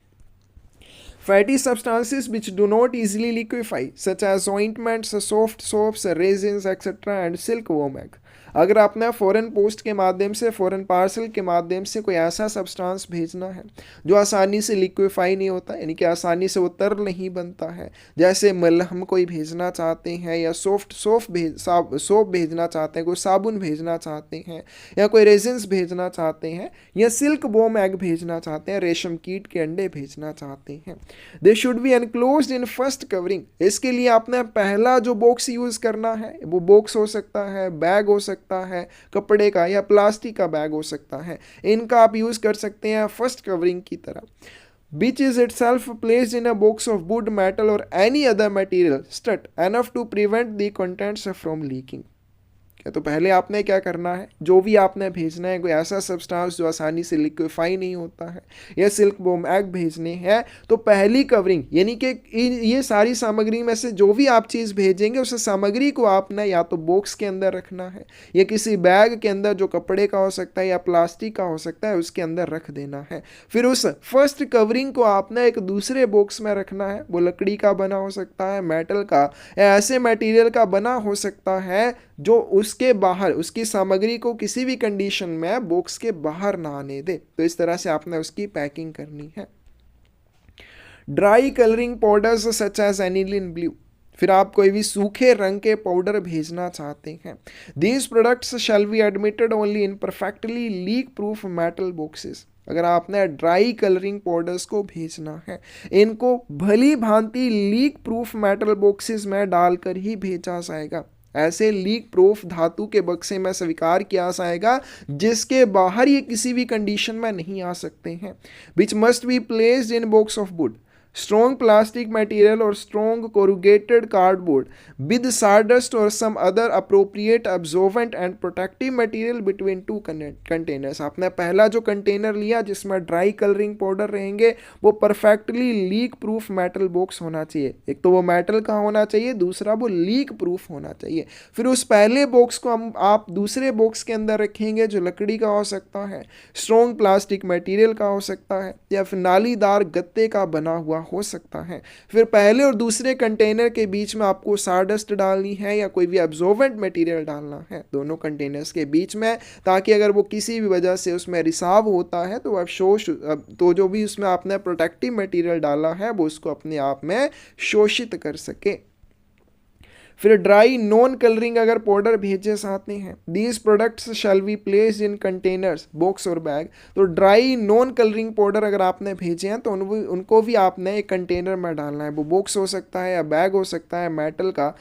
Fatty substances which do not easily liquefy, such as ointments, soft soaps, resins, etc. and silkworm egg। अगर आपने फॉरेन पोस्ट के माध्यम से, फॉरेन पार्सल के माध्यम से कोई ऐसा सब्सटेंस भेजना है जो आसानी से लिक्विफाई नहीं होता, यानी कि आसानी से वो तरल नहीं बनता है, जैसे मलहम कोई भेजना चाहते हैं, या सोप भेजना चाहते हैं, कोई साबुन भेजना चाहते हैं, या कोई रेजिन्स भेजना चाहते हैं, या सिल्क वॉर्म एग भेजना चाहते हैं, रेशम कीट के अंडे भेजना चाहते हैं, they should be enclosed in first covering. इसके लिए आपने पहला जो बॉक्स यूज़ करना है, वो बॉक्स हो सकता है, बैग हो सकता है, कपड़े का या प्लास्टिक का बैग हो सकता है, इनका आप यूज कर सकते हैं फर्स्ट कवरिंग की तरह। Which is itself placed in a box of wood, metal or any other material sturdy enough to prevent the contents from leaking। तो पहले आपने क्या करना है, जो भी आपने भेजना है कोई ऐसा सब्सटेंस जो आसानी से लिक्विफाई नहीं होता है, या सिल्क वॉर्म एग भेजने हैं, तो पहली कवरिंग यानी कि ये सारी सामग्री में से जो भी आप चीज़ भेजेंगे उस सामग्री को आपने या तो बॉक्स के अंदर रखना है, या किसी बैग के अंदर जो कपड़े का हो सकता है या प्लास्टिक का हो सकता है उसके अंदर रख देना है। फिर उस फर्स्ट कवरिंग को आपने एक दूसरे बॉक्स में रखना है, वो लकड़ी का बना हो सकता है, मेटल का या ऐसे मटेरियल का बना हो सकता है जो उसके बाहर, उसकी सामग्री को किसी भी कंडीशन में बॉक्स के बाहर ना आने दे। तो इस तरह से आपने उसकी पैकिंग करनी है। Dry colouring powders such as aniline blue, फिर आप कोई भी सूखे रंग के पाउडर भेजना चाहते हैं, these products shall be admitted only in perfectly leak proof metal boxes. अगर आपने ड्राई कलरिंग पाउडर्स को भेजना है, इनको भली भांति लीक प्रूफ मेटल बॉक्सेस में डालकर ही भेजा जाएगा। ऐसे लीक प्रूफ धातु के बक्से में स्वीकार किया जाएगा जिसके बाहर ये किसी भी कंडीशन में नहीं आ सकते हैं। Which must be placed in box of would, strong plastic material or strong corrugated cardboard with sawdust or some other appropriate absorbent and protective material between two containers. आपने पहला जो कंटेनर लिया जिसमें ड्राई कलरिंग पाउडर रहेंगे वो perfectly leak proof metal box होना चाहिए। एक तो वो मेटल का होना चाहिए, दूसरा वो लीक प्रूफ होना चाहिए। फिर उस पहले बॉक्स को हम आप दूसरे बॉक्स के अंदर रखेंगे जो लकड़ी का हो सकता है, स्ट्रॉन्ग प्लास्टिक मटेरियल का हो सकता है, या फिर नालीदार गत्ते का बना हुआ हो सकता है। फिर पहले और दूसरे कंटेनर के बीच में आपको साडस्ट डालनी है या कोई भी एब्जॉर्बेंट मटेरियल डालना है दोनों कंटेनर्स के बीच में, ताकि अगर वो किसी भी वजह से उसमें रिसाव होता है तो तो जो भी उसमें आपने प्रोटेक्टिव मटेरियल डाला है वो उसको अपने आप में शोषित कर सके। फिर ड्राई नॉन कलरिंग अगर पाउडर भेजे साथ में हैं, these products shall be placed in containers box और बैग। तो ड्राई नॉन कलरिंग पाउडर अगर आपने भेजे हैं तो उनको भी आपने एक कंटेनर में डालना है। वो बॉक्स हो सकता है या बैग हो सकता है, मेटल का,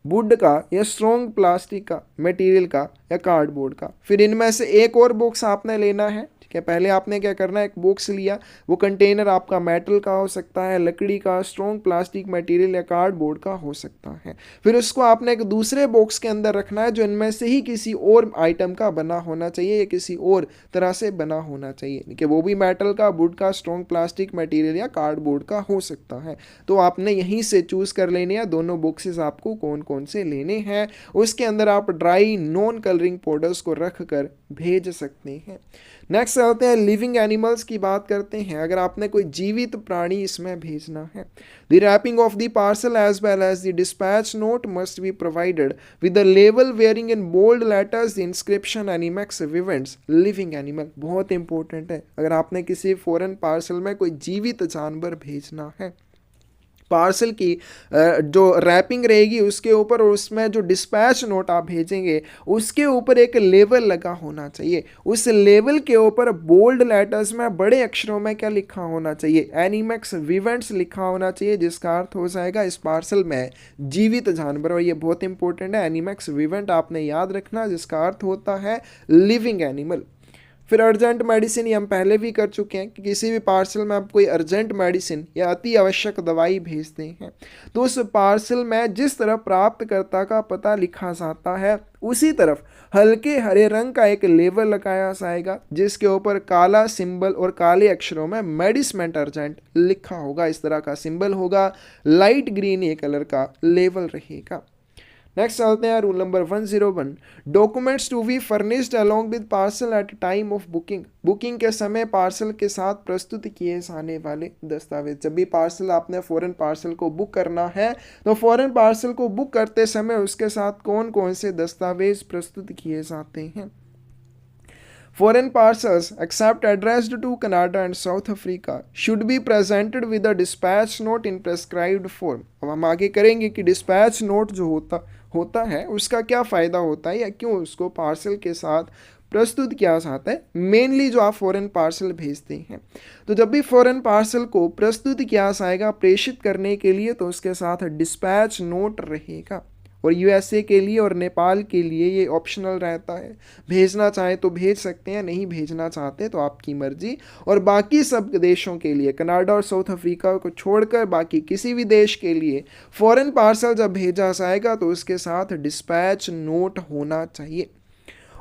वुड का या स्ट्रॉन्ग प्लास्टिक का मटेरियल का या कार्डबोर्ड का। फिर इनमें से एक और बॉक्स आपने लेना है, ठीक है। पहले आपने क्या करना है, एक बॉक्स लिया, वो कंटेनर आपका मेटल का हो सकता है, लकड़ी का, स्ट्रॉन्ग प्लास्टिक मटेरियल या कार्डबोर्ड का हो सकता है। फिर उसको आपने एक दूसरे बॉक्स के अंदर रखना है जो इनमें से ही किसी और आइटम का बना होना चाहिए या किसी और तरह से बना होना चाहिए, कि वो भी मेटल का, वुड का, स्ट्रॉन्ग प्लास्टिक मटेरियल या कार्डबोर्ड का हो सकता है। तो आपने यहीं से चूज कर लेने हैं दोनों बॉक्सेस आपको कौन कौन से लेने हैं। उसके अंदर आप ड्राई नॉन कलरिंग पाउडर्स को रख कर भेज सकते हैं। नेक्स्ट आते हैं लिविंग एनिमल्स की बात करते हैं। अगर आपने कोई जीवित प्राणी इसमें भेजना है, the wrapping of the parcel as well as the dispatch note must be provided with the label bearing in bold letters the inscription एनिमैक्स विवेंट्स लिविंग एनिमल। बहुत इंपॉर्टेंट है। अगर आपने किसी फॉरेन पार्सल में कोई जीवित जानवर भेजना है, पार्सल की जो रैपिंग रहेगी उसके ऊपर और उसमें जो डिस्पैच नोट आप भेजेंगे उसके ऊपर एक लेबल लगा होना चाहिए। उस लेबल के ऊपर बोल्ड लेटर्स में बड़े अक्षरों में क्या लिखा होना चाहिए, एनिमैक्स विवेंट्स लिखा होना चाहिए, जिसका अर्थ हो जाएगा इस पार्सल में जीवित जानवर। और ये बहुत इंपॉर्टेंट है, एनिमैक्स विवेंट आपने याद रखना, जिसका अर्थ होता है लिविंग एनिमल। फिर अर्जेंट मेडिसिन, ये हम पहले भी कर चुके हैं कि किसी भी पार्सल में आप कोई अर्जेंट मेडिसिन या अति आवश्यक दवाई भेजते हैं तो उस पार्सल में जिस तरफ प्राप्तकर्ता का पता लिखा जाता है उसी तरफ हल्के हरे रंग का एक लेबल लगाया जाएगा जिसके ऊपर काला सिंबल और काले अक्षरों में मेडिसमेंट अर्जेंट लिखा होगा। इस तरह का सिंबल होगा, लाइट ग्रीन ये कलर का लेबल रहेगा। नेक्स्ट चलते हैं rule number 101, documents to be furnished along with parcel at time of booking. Booking के समय पार्सल के साथ प्रस्तुत किए जाने वाले दस्तावेज। जब भी पार्सल आपने फॉरेन पार्सल को बुक करना है तो फॉरेन पार्सल को बुक करते समय उसके साथ कौन कौन से दस्तावेज प्रस्तुत किए जाते हैं। Foreign parcels, except addressed to Canada and South Africa, should be presented with a dispatch note in prescribed form। अब हम आगे करेंगे कि dispatch note जो होता है उसका क्या फ़ायदा होता है या क्यों उसको पार्सल के साथ प्रस्तुत किया जाता है। मेनली जो आप फॉरेन पार्सल भेजते हैं तो जब भी फॉरेन पार्सल को प्रस्तुत किया जाएगा प्रेषित करने के लिए तो उसके साथ डिस्पैच नोट रहेगा। और यूएसए के लिए और नेपाल के लिए ये ऑप्शनल रहता है, भेजना चाहे तो भेज सकते हैं, नहीं भेजना चाहते तो आपकी मर्जी। और बाकी सब देशों के लिए, कनाडा और साउथ अफ्रीका को छोड़कर बाकी किसी भी देश के लिए फॉरेन पार्सल जब भेजा जाएगा तो उसके साथ डिस्पैच नोट होना चाहिए।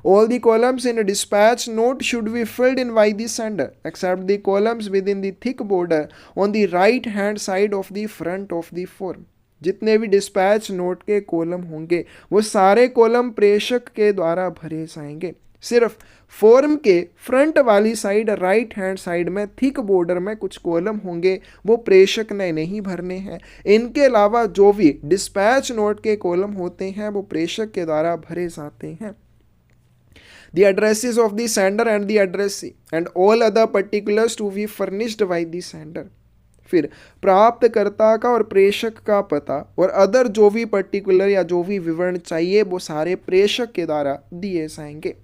All the columns in a dispatch note should be filled in by the sender, except the columns within the thick border on the right hand side of the front of the form। जितने भी dispatch note के column होंगे वो सारे column प्रेषक के द्वारा भरे जाएंगे। सिर्फ फॉर्म के फ्रंट वाली साइड राइट हैंड साइड में थिक बॉर्डर में कुछ कॉलम होंगे वो प्रेषक ने नहीं भरने हैं। इनके अलावा जो भी डिस्पैच नोट के कॉलम होते हैं वो प्रेषक के द्वारा भरे जाते हैं। The addresses of the sender and the addressee and all other particulars to be furnished by the sender। फिर प्राप्तकर्ता का और प्रेषक का पता और अदर जो भी पर्टिकुलर या जो भी विवरण चाहिए वो सारे प्रेषक के द्वारा दिए जाएंगे।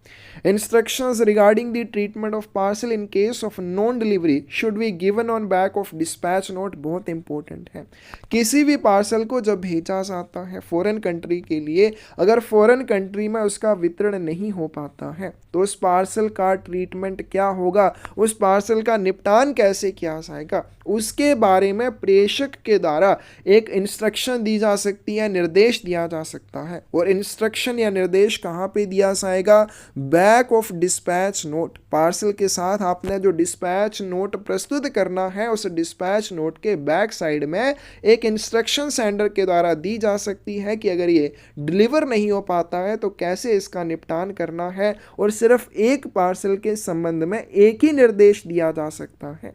Instructions regarding the treatment of parcel in case of non delivery should be given on back of dispatch note. बहुत इंपॉर्टेंट है, किसी भी पार्सल को जब भेजा जाता है फॉरेन कंट्री के लिए, अगर फॉरेन कंट्री में उसका वितरण नहीं हो पाता है तो उस पार्सल का ट्रीटमेंट क्या होगा, उस पार्सल का निपटान कैसे किया जाएगा, उसके इसके बारे में प्रेषक के द्वारा एक इंस्ट्रक्शन दी जा सकती है, निर्देश दिया जा सकता है। और इंस्ट्रक्शन या निर्देश कहाँ पे दिया जाएगा? Back of dispatch note. Parcel के साथ आपने जो डिस्पैच नोट प्रस्तुत करना है, उस डिस्पैच नोट के बैक साइड में एक इंस्ट्रक्शन सेंडर के द्वारा दी जा सकती है कि अगर ये डिलीवर नहीं हो पाता है तो कैसे इसका निपटान करना है। और सिर्फ एक पार्सल के संबंध में एक ही निर्देश दिया जा सकता है।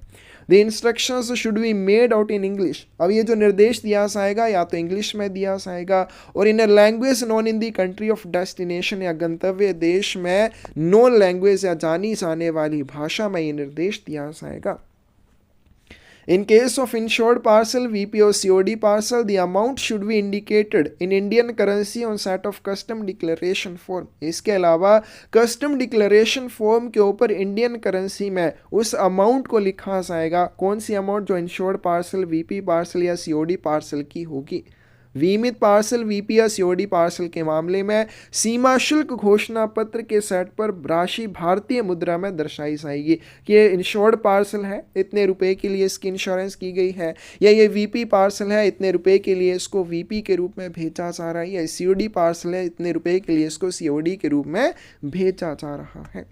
The instructions should be made out in English. अब ये जो निर्देश दिया जाएगा या तो इंग्लिश में दिया जाएगा और in a language known in the country of destination, या गंतव्य देश में नॉन लैंग्वेज या जानी जाने वाली भाषा में ये निर्देश दिया जाएगा। In case of insured parcel, VP or COD parcel, the amount should be indicated in Indian currency on set of custom declaration form. इसके अलावा custom declaration form के ऊपर इंडियन करेंसी में उस अमाउंट को लिखा जाएगा। कौन सी अमाउंट? जो इंश्योर्ड पार्सल, VP पार्सल या COD पार्सल की होगी। बीमित पार्सल, VP या COD पार्सल के मामले में सीमा शुल्क घोषणा पत्र के सेट पर राशि भारतीय मुद्रा में दर्शाई जाएगी कि ये इंश्योर्ड पार्सल है, इतने रुपए के लिए इसकी इंश्योरेंस की गई है, या ये VP पार्सल है, इतने रुपए के लिए इसको VP के रूप में भेजा जा रहा है, या COD पार्सल है, इतने रुपए के लिए इसको COD के रूप में भेजा जा रहा है।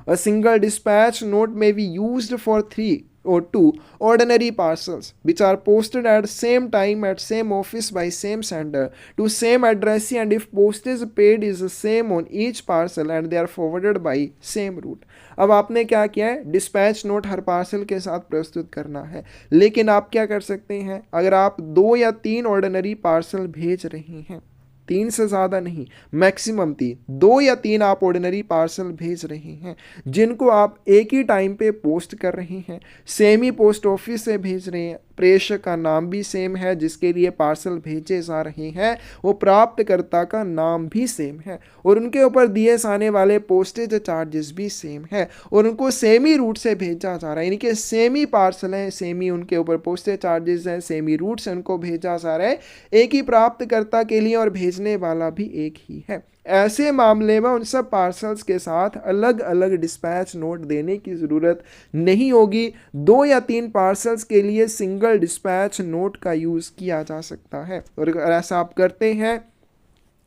A single dispatch note may be used for 3 or 2 ordinary parcels which are posted at same time at same office by same sender to same addressee, and if postage paid is the same on each parcel and they are forwarded by same route। अब आपने क्या किया है? Dispatch note हर parcel के साथ प्रस्तुत करना है, लेकिन आप क्या कर सकते हैं? अगर आप 2 या 3 ऑर्डिनरी पार्सल भेज रहे हैं, 3 से ज़्यादा नहीं, मैक्सिमम 3, 2 या 3 आप ऑर्डिनरी पार्सल भेज रहे हैं जिनको आप एक ही टाइम पे पोस्ट कर रहे हैं, सेम ही पोस्ट ऑफिस से भेज रहे हैं, प्रेषक का नाम भी सेम है जिसके लिए पार्सल भेजे जा रहे हैं, वो प्राप्तकर्ता का नाम भी सेम है, और उनके ऊपर दिए जाने वाले पोस्टेज चार्जेस भी सेम है, और उनको सेम ही रूट से भेजा जा रहा है, यानी कि सेम ही पार्सल है, सेम ही उनके ऊपर पोस्टेज चार्जेस हैं, सेम ही रूट से उनको भेजा जा रहा है, एक ही प्राप्तकर्ता के लिए और भेजने वाला भी एक ही है। ऐसे मामले में उन सब पार्सल्स के साथ अलग अलग डिस्पैच नोट देने की ज़रूरत नहीं होगी। 2 या 3 पार्सल्स के लिए सिंगल डिस्पैच नोट का यूज़ किया जा सकता है, और अगर ऐसा आप करते हैं,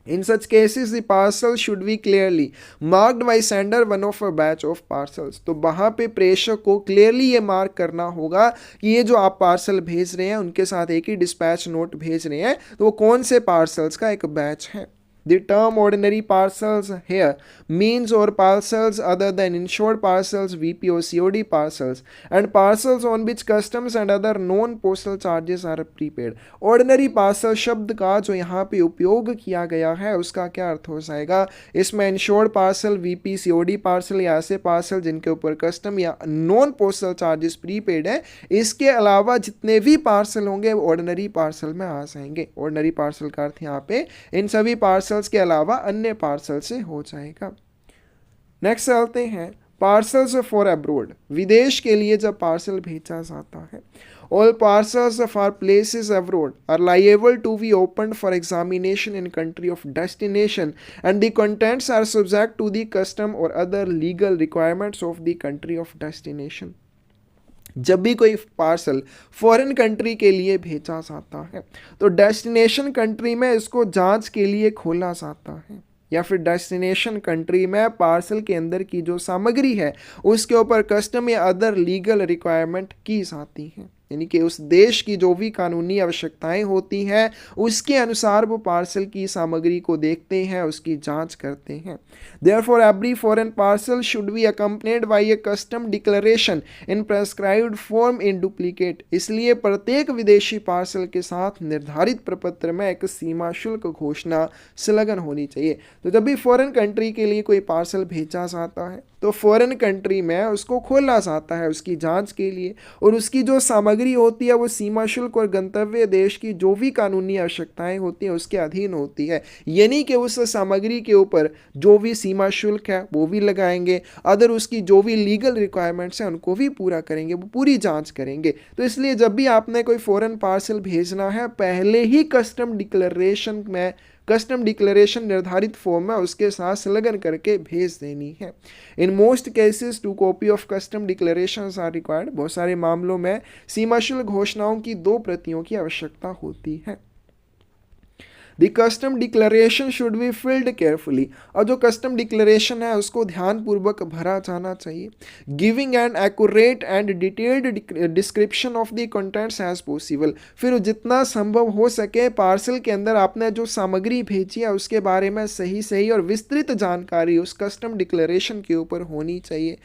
in such cases the parcel should be clearly marked by sender one of a batch of parcels। तो वहाँ पे प्रेषक को क्लियरली ये मार्क करना होगा कि ये जो आप पार्सल भेज रहे हैं उनके साथ एक ही डिस्पैच नोट भेज रहे हैं, तो वो कौन से पार्सल्स का एक बैच है। The term ordinary parcels here means or parcels other than insured parcels, VP or COD parcels, and parcels on which customs and other known postal charges are prepaid। Ordinary parcel शब्द का जो यहाँ पे उपयोग किया गया है उसका क्या अर्थ हो जाएगा? इसमें insured parcel, VP, COD parcel या ऐसे पार्सल जिनके ऊपर कस्टम या नॉन पोस्टल चार्जेस प्रीपेड है, इसके अलावा जितने भी पार्सल होंगे वो ऑर्डिनरी पार्सल में आ जाएंगे। ऑर्डिनरी पार्सल का अर्थ यहाँ पे इन सभी पार्सल के अलावा अन्य पार्सल से हो जाएगा। नेक्स्ट चलते हैं पार्सल्स फॉर अब्रोड। विदेश के लिए जब पार्सल भेजा जाता है, all parcels for places abroad are liable to be opened for examination in country of destination and the contents are subject to the custom or other legal requirements of the country of destination. जब भी कोई parcel foreign country के लिए भेजा जाता है तो destination country में इसको जांच के लिए खोला जाता है, या फिर डेस्टिनेशन कंट्री में पार्सल के अंदर की जो सामग्री है उसके ऊपर कस्टम या अदर लीगल रिक्वायरमेंट की जाती है, यानी कि उस देश की जो भी कानूनी आवश्यकताएं होती हैं उसके अनुसार वो पार्सल की सामग्री को देखते हैं, उसकी जांच करते हैं। Therefore, every foreign parcel should be accompanied by a custom declaration in prescribed form in duplicate। इसलिए प्रत्येक विदेशी पार्सल के साथ निर्धारित प्रपत्र में एक सीमा शुल्क घोषणा संलग्न होनी चाहिए। तो जब भी फॉरेन कंट्री के लिए कोई पार्सल भेजा जाता है तो फॉरेन कंट्री में उसको खोला जाता है उसकी जांच के लिए, और उसकी जो सामग्री होती है वो सीमा शुल्क और गंतव्य देश की जो भी कानूनी आवश्यकताएं होती हैं उसके अधीन होती है, यानी कि उस सामग्री के ऊपर जो भी सीमा शुल्क है वो भी लगाएंगे, अदर उसकी जो भी लीगल रिक्वायरमेंट्स हैं उनको भी पूरा करेंगे, वो पूरी जांच करेंगे। तो इसलिए जब भी आपने कोई फॉरेन पार्सल भेजना है पहले ही कस्टम डिक्लेरेशन में कस्टम डिक्लेरेशन निर्धारित फॉर्म में उसके साथ संलग्न करके भेज देनी है। In most cases 2 copy of custom declarations are required. बहुत सारे मामलों में सीमा शुल्क घोषणाओं की 2 प्रतियों की आवश्यकता होती है। The custom declaration should be filled carefully। और जो कस्टम डिक्लेरेशन है उसको ध्यानपूर्वक भरा जाना चाहिए। Giving an accurate and detailed description of the contents as possible. फिर जितना संभव हो सके पार्सल के अंदर आपने जो सामग्री भेजी है उसके बारे में सही और विस्तृत जानकारी उस कस्टम डिक्लेरेशन के ऊपर होनी चाहिए।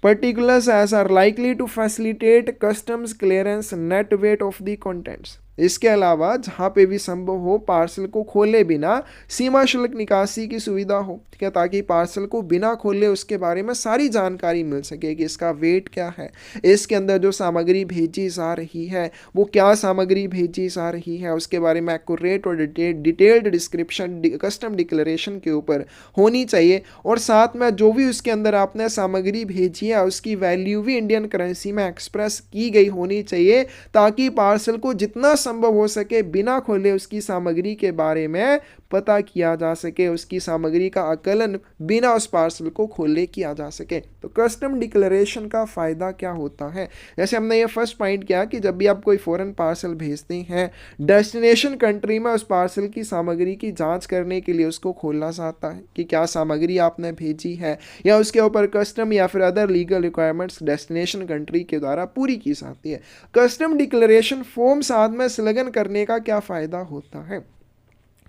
Particulars as are likely to facilitate customs clearance net weight of the contents। इसके अलावा जहाँ पे भी संभव हो पार्सल को खोले बिना सीमा शुल्क निकासी की सुविधा हो, ठीक है, ताकि पार्सल को बिना खोले उसके बारे में सारी जानकारी मिल सके कि इसका वेट क्या है, इसके अंदर जो सामग्री भेजी जा रही है वो क्या सामग्री भेजी जा रही है, उसके बारे में एक्यूरेट और डिटेल्ड डिस्क्रिप्शन कस्टम डिक्लेरेशन के ऊपर होनी चाहिए। और साथ में जो भी उसके अंदर आपने सामग्री भेजी है उसकी वैल्यू भी इंडियन करेंसी में एक्सप्रेस की गई होनी चाहिए, ताकि पार्सल को जितना संभव हो सके बिना खोले उसकी सामग्री के बारे में पता किया जा सके, उसकी सामग्री का आकलन बिना उस पार्सल को खोले किया जा सके। तो कस्टम डिक्लेरेशन का फायदा क्या होता है? जैसे हमने ये फर्स्ट पॉइंट किया कि जब भी आप कोई फॉरेन पार्सल भेजते हैं डेस्टिनेशन कंट्री में उस पार्सल की सामग्री की जांच करने के लिए उसको खोलना चाहता है कि क्या सामग्री आपने भेजी है, या उसके ऊपर कस्टम या फिर other legal requirements destination country के द्वारा पूरी की जाती है। कस्टम डिक्लेरेशन फॉर्म साथ में संलग्न करने का क्या फायदा होता है?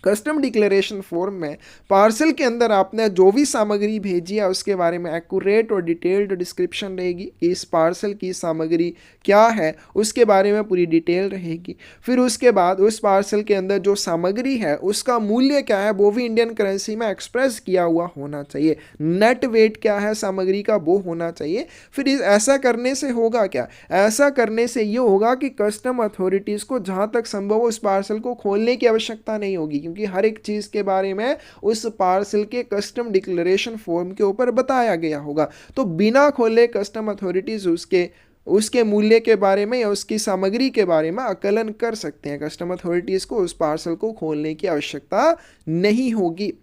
कस्टम डिक्लेरेशन फॉर्म में पार्सल के अंदर आपने जो भी सामग्री भेजी है उसके बारे में एक्यूरेट और डिटेल्ड डिस्क्रिप्शन रहेगी कि इस पार्सल की सामग्री क्या है, उसके बारे में पूरी डिटेल रहेगी। फिर उसके बाद उस पार्सल के अंदर जो सामग्री है उसका मूल्य क्या है वो भी इंडियन करेंसी में एक्सप्रेस किया हुआ होना चाहिए। नेट वेट क्या है सामग्री का वो होना चाहिए। फिर ऐसा करने से होगा क्या? ऐसा करने से ये होगा कि कस्टम अथॉरिटीज़ को जहाँ तक संभव उस पार्सल को खोलने की आवश्यकता नहीं होगी, क्योंकि हर एक चीज़ के बारे में उस पार्सल के कस्टम डिक्लेरेशन फॉर्म के ऊपर बताया गया होगा। तो बिना खोले कस्टम अथॉरिटीज़ उसके मूल्य के बारे में या उसकी सामग्री के बारे में आकलन कर सकते हैं। कस्टम अथॉरिटीज़ को उस पार्सल को खोलने की आवश्यकता नहीं होगी।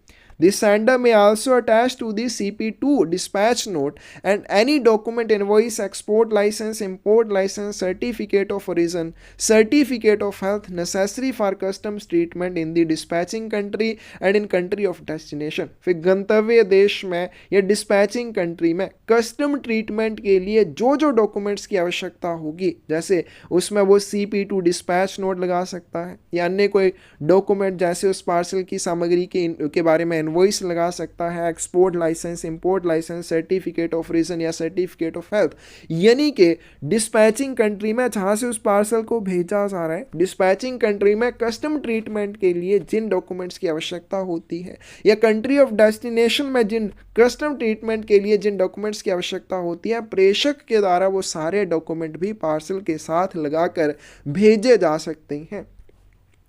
The sender may also attach to the CP2 dispatch note and any document, invoice, export license, import license, certificate of origin, certificate of health necessary for customs treatment in the dispatching country and in country of destination। फिर गंतव्य देश में या dispatching country में custom treatment के लिए जो जो डॉक्यूमेंट्स की आवश्यकता होगी, जैसे उसमें वो CP2 डिस्पैच नोट लगा सकता है या अन्य कोई डॉक्यूमेंट जैसे उस पार्सल की सामग्री के बारे में इनवॉइस लगा सकता है, export licence, import licence, certificate of origin या सर्टिफिकेट ऑफ हेल्थ। यानी कि डिस्पैचिंग कंट्री में जहां से उस पार्सल को भेजा जा रहा है, डिस्पैचिंग कंट्री में कस्टम ट्रीटमेंट के लिए जिन डॉक्यूमेंट्स की आवश्यकता होती है या कंट्री ऑफ डेस्टिनेशन में जिन कस्टम ट्रीटमेंट के लिए जिन डॉक्यूमेंट्स की आवश्यकता होती है, प्रेषक के द्वारा वो सारे डॉक्यूमेंट भी पार्सल के साथ लगाकर भेजे जा सकते हैं।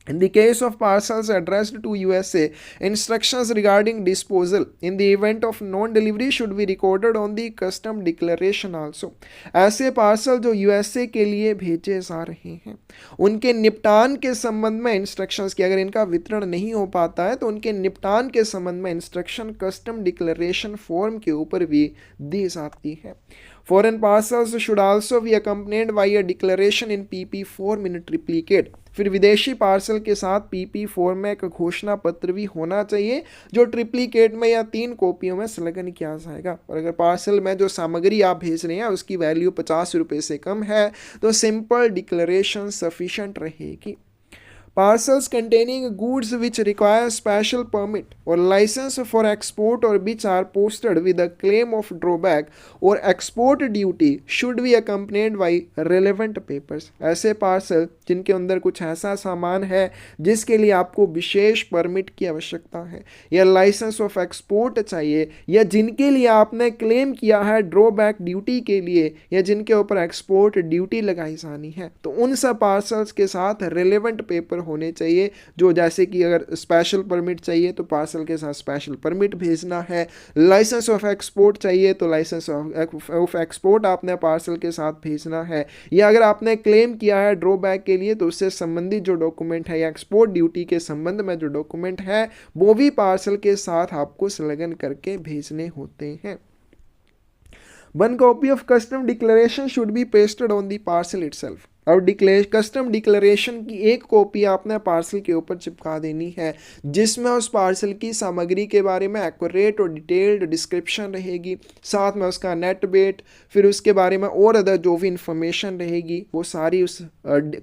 In the case of parcels addressed to USA, instructions regarding disposal in the event of non-delivery should be recorded on the custom declaration also। ऐसे पार्सल जो USA के लिए भेजे जा रहे हैं उनके निपटान के संबंध में इंस्ट्रक्शंस की, अगर इनका वितरण नहीं हो पाता है तो उनके निपटान के संबंध में इंस्ट्रक्शन कस्टम डिक्लेरेशन फॉर्म के ऊपर भी दी जाती है। Foreign parcels should also be accompanied by a declaration in PP form in triplicate। फिर विदेशी पार्सल के साथ PP फॉर्म में एक घोषणा पत्र भी होना चाहिए जो ट्रिप्लिकेट में या 3 कॉपियों में संलग्न किया जाएगा। और अगर पार्सल में जो सामग्री आप भेज रहे हैं उसकी वैल्यू 50 रुपये से कम है तो सिंपल डिक्लेरेशन सफिशिएंट रहेगी। Parcels containing goods which require special permit or license for export or which are posted with a claim of drawback or export duty should be accompanied by relevant papers। ऐसे parcel जिनके अंदर कुछ ऐसा सामान है जिसके लिए आपको विशेष परमिट की आवश्यकता है या लाइसेंस ऑफ एक्सपोर्ट चाहिए या जिनके लिए आपने क्लेम किया है ड्रॉबैक ड्यूटी के लिए या जिनके ऊपर एक्सपोर्ट ड्यूटी लगाई जानी है, तो उन सब पार्सल्स के साथ रेलेवेंट पेपर होने चाहिए, जो जैसे कि अगर स्पेशल परमिट चाहिए तो पार्सल के साथ स्पेशल परमिट भेजना है, लाइसेंस ऑफ एक्सपोर्ट चाहिए तो लाइसेंस ऑफ एक्सपोर्ट आपने पार्सल के साथ भेजना है, या अगर आपने क्लेम किया है ड्रॉबैक के लिए तो उससे संबंधित जो डॉक्यूमेंट है या एक्सपोर्ट ड्यूटी के संबंध में जो डॉक्यूमेंट है वो भी पार्सल के साथ आपको संलग्न करके भेजने होते हैं। One copy of custom declaration should be pasted on the parcel itself. और कस्टम डिक्लेरेशन की एक कॉपी आपने पार्सल के ऊपर चिपका देनी है, जिसमें उस पार्सल की सामग्री के बारे में एक्यूरेट और डिटेल्ड डिस्क्रिप्शन रहेगी, साथ में उसका नेट वेट, फिर उसके बारे में और अदर जो भी इंफॉर्मेशन रहेगी वो सारी उस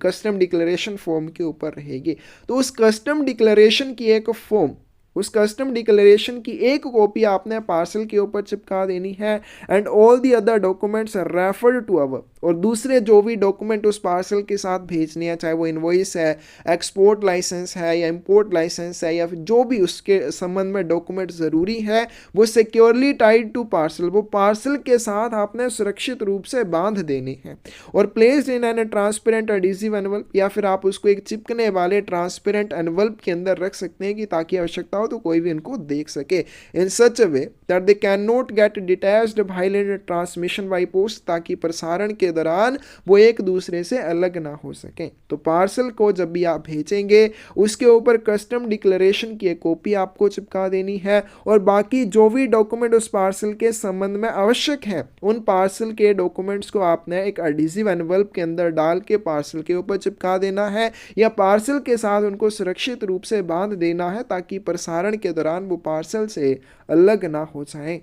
कस्टम डिक्लेरेशन फॉर्म के ऊपर रहेगी। तो उस कस्टम डिक्लेरेशन की एक फॉर्म, उस कस्टम डिक्लेरेशन की एक कॉपी आपने पार्सल के ऊपर चिपका देनी है, and all the other documents referred to over, और दूसरे जो भी डॉक्यूमेंट उस पार्सल के साथ भेजने हैं, चाहे वो इनवॉइस है, एक्सपोर्ट लाइसेंस है या इंपोर्ट लाइसेंस है, या फिर जो भी उसके संबंध में डॉक्यूमेंट ज़रूरी है, वो सिक्योरली टाइड टू पार्सल, वो पार्सल के साथ आपने सुरक्षित रूप से बांध देने हैं, और placed in an transparent adhesive envelope, या फिर आप उसको एक चिपकने वाले ट्रांसपेरेंट एनवल्प के अंदर रख सकते हैं कि ताकि आवश्यकता हो तो कोई भी इनको देख सके, in such a way that they cannot get detached violent transmission by post, ताकि प्रसारण के दौरान वो एक दूसरे से अलग ना हो सकें। तो पार्सल को जब भी आप भेजेंगे उसके ऊपर कस्टम डिक्लेरेशन की एक कॉपी आपको चिपका देनी है, और बाकी जो भी डॉक्यूमेंट उस पार्सल के संबंध में आवश्यक है उन पार्सल के डॉक्यूमेंट्स को आपने एक एडहेसिव एनवल्प के अंदर डाल के पार्सल के ऊपर चिपका देना है, या पार्सल के साथ उनको सुरक्षित रूप से बांध देना है ताकि प्रसारण के दौरान वो पार्सल से अलग ना हो जाए।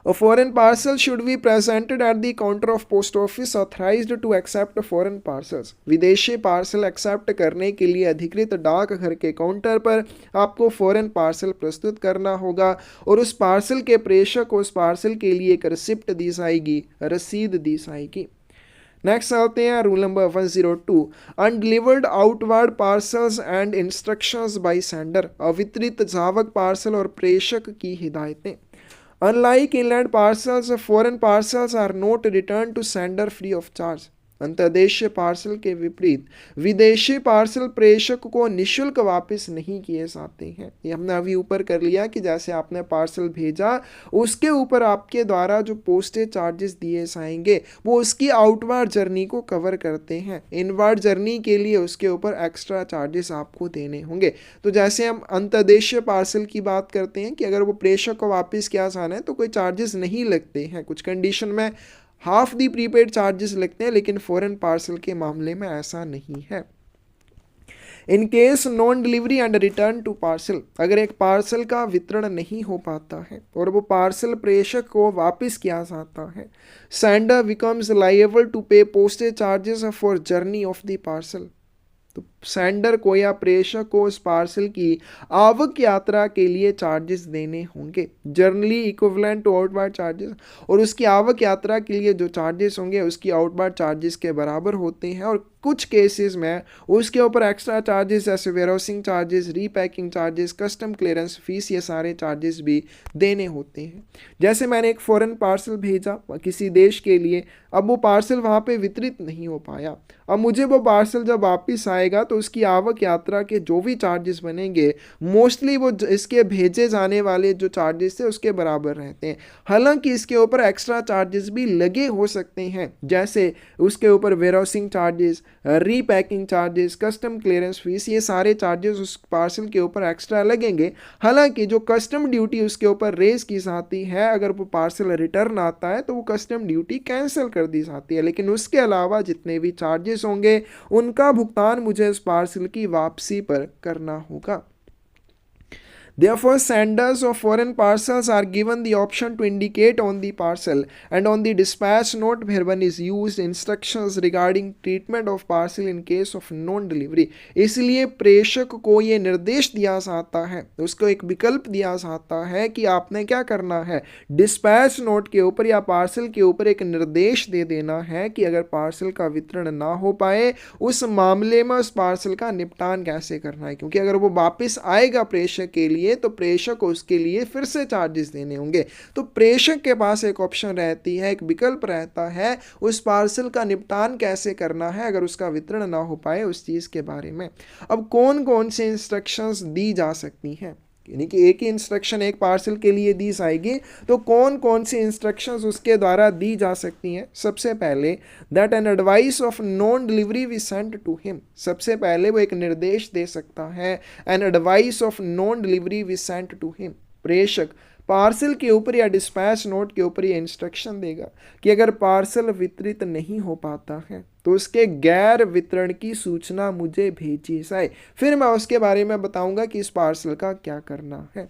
A foreign parcel should be presented at the counter of post office authorized to accept foreign parcels. विदेशी पार्सल एक्सेप्ट करने के लिए अधिकृत डाकघर के काउंटर पर आपको फॉरेन पार्सल प्रस्तुत करना होगा, और उस पार्सल के प्रेषक को उस पार्सल के लिए एक रिसिप्ट दी जाएगी, रसीद दी जाएगी। नेक्स्ट आते हैं rule number 102, undelivered outward parcels and instructions by sender, अवितरित जावक पार्सल और प्रेषक की हिदायतें। Unlike inland parcels, foreign parcels are not returned to sender free of charge. अंतर्देशीय पार्सल के विपरीत विदेशी पार्सल प्रेषक को निःशुल्क वापस नहीं किए जाते हैं। ये हमने अभी ऊपर कर लिया कि जैसे आपने पार्सल भेजा उसके ऊपर आपके द्वारा जो पोस्टेज चार्जेस दिए जाएंगे वो उसकी आउटवर्ड जर्नी को कवर करते हैं, इनवर्ड जर्नी के लिए उसके ऊपर एक्स्ट्रा चार्जेस आपको देने होंगे। तो जैसे हम अंतर्देशीय पार्सल की बात करते हैं कि अगर वो प्रेषक को वापस किया जाना है तो कोई चार्जेस नहीं लगते हैं, कुछ कंडीशन में हाफ दी प्रीपेड चार्जेस लगते हैं, लेकिन फॉरेन पार्सल के मामले में ऐसा नहीं है। In case non delivery and return to parcel, अगर एक पार्सल का वितरण नहीं हो पाता है और वो पार्सल प्रेषक को वापस किया जाता है, सेंडर बिकम्स लायबल टू पे postage charges for journey of the parcel. तो सेंडर को या प्रेषक को उस पार्सल की आवक यात्रा के लिए चार्जेस देने होंगे, generally equivalent to outward charges, और उसकी आवक यात्रा के लिए जो चार्जेस होंगे उसकी आउटवर्ड चार्जेस के बराबर होते हैं, और कुछ केसेस में उसके ऊपर एक्स्ट्रा चार्जेस जैसे warehousing charges, repacking charges, custom clearance fees, ये सारे चार्जेस भी देने होते हैं। जैसे मैंने एक फॉरेन पार्सल भेजा किसी देश के लिए, अब वो पार्सल वहाँ पे वितरित नहीं हो पाया, अब मुझे वो पार्सल जब वापस आएगा तो उसकी आवक यात्रा के जो भी चार्जेस बनेंगे मोस्टली वो इसके भेजे जाने वाले जो चार्जेस थे उसके बराबर रहते हैं। हालांकि इसके ऊपर एक्स्ट्रा चार्जेस भी लगे हो सकते हैं, जैसे उसके ऊपर warehousing charges, repacking charges, custom clearance fees, ये सारे चार्जेस उस पार्सल के ऊपर एक्स्ट्रा लगेंगे। हालांकि जो कस्टम ड्यूटी उसके ऊपर रेज की जाती है, अगर वो पार्सल रिटर्न आता है तो वो कस्टम ड्यूटी कैंसिल कर दी जाती है, लेकिन उसके अलावा जितने भी चार्जेस होंगे उनका भुगतान मुझे इस पार्सल की वापसी पर करना होगा। Therefore, senders of foreign parcels are given the option to indicate on the parcel and on the dispatch note wherein is used instructions regarding treatment of parcel in case of non-delivery। इसलिए प्रेषक को ये निर्देश दिया जाता है, उसको एक विकल्प दिया जाता है कि आपने क्या करना है, डिस्पैच नोट के ऊपर या पार्सल के ऊपर एक निर्देश दे देना है कि अगर पार्सल का वितरण ना हो पाए उस मामले में उस पार्सल का निपटान कैसे करना है, क्योंकि अगर वो वापस आएगा प्रेषक के लिए चाहिए तो प्रेषक को उसके लिए फिर से चार्जेस देने होंगे। तो प्रेषक के पास एक ऑप्शन रहती है, एक विकल्प रहता है उस पार्सल का निपटान कैसे करना है अगर उसका वितरण ना हो पाए उस चीज़ के बारे में। अब कौन कौन से इंस्ट्रक्शंस दी जा सकती हैं, यानी कि एक ही इंस्ट्रक्शन एक पार्सल के लिए दी जाएगी तो कौन कौन सी इंस्ट्रक्शंस उसके द्वारा दी जा सकती हैं। सबसे पहले that an advice of non delivery be sent to him, सबसे पहले वो एक निर्देश दे सकता है an advice of non delivery be sent to him. प्रेषक पार्सल के ऊपर या डिस्पैच नोट के ऊपर ये इंस्ट्रक्शन देगा कि अगर पार्सल वितरित नहीं हो पाता है तो उसके गैर वितरण की सूचना मुझे भेजी जाए, फिर मैं उसके बारे में बताऊंगा कि इस पार्सल का क्या करना है।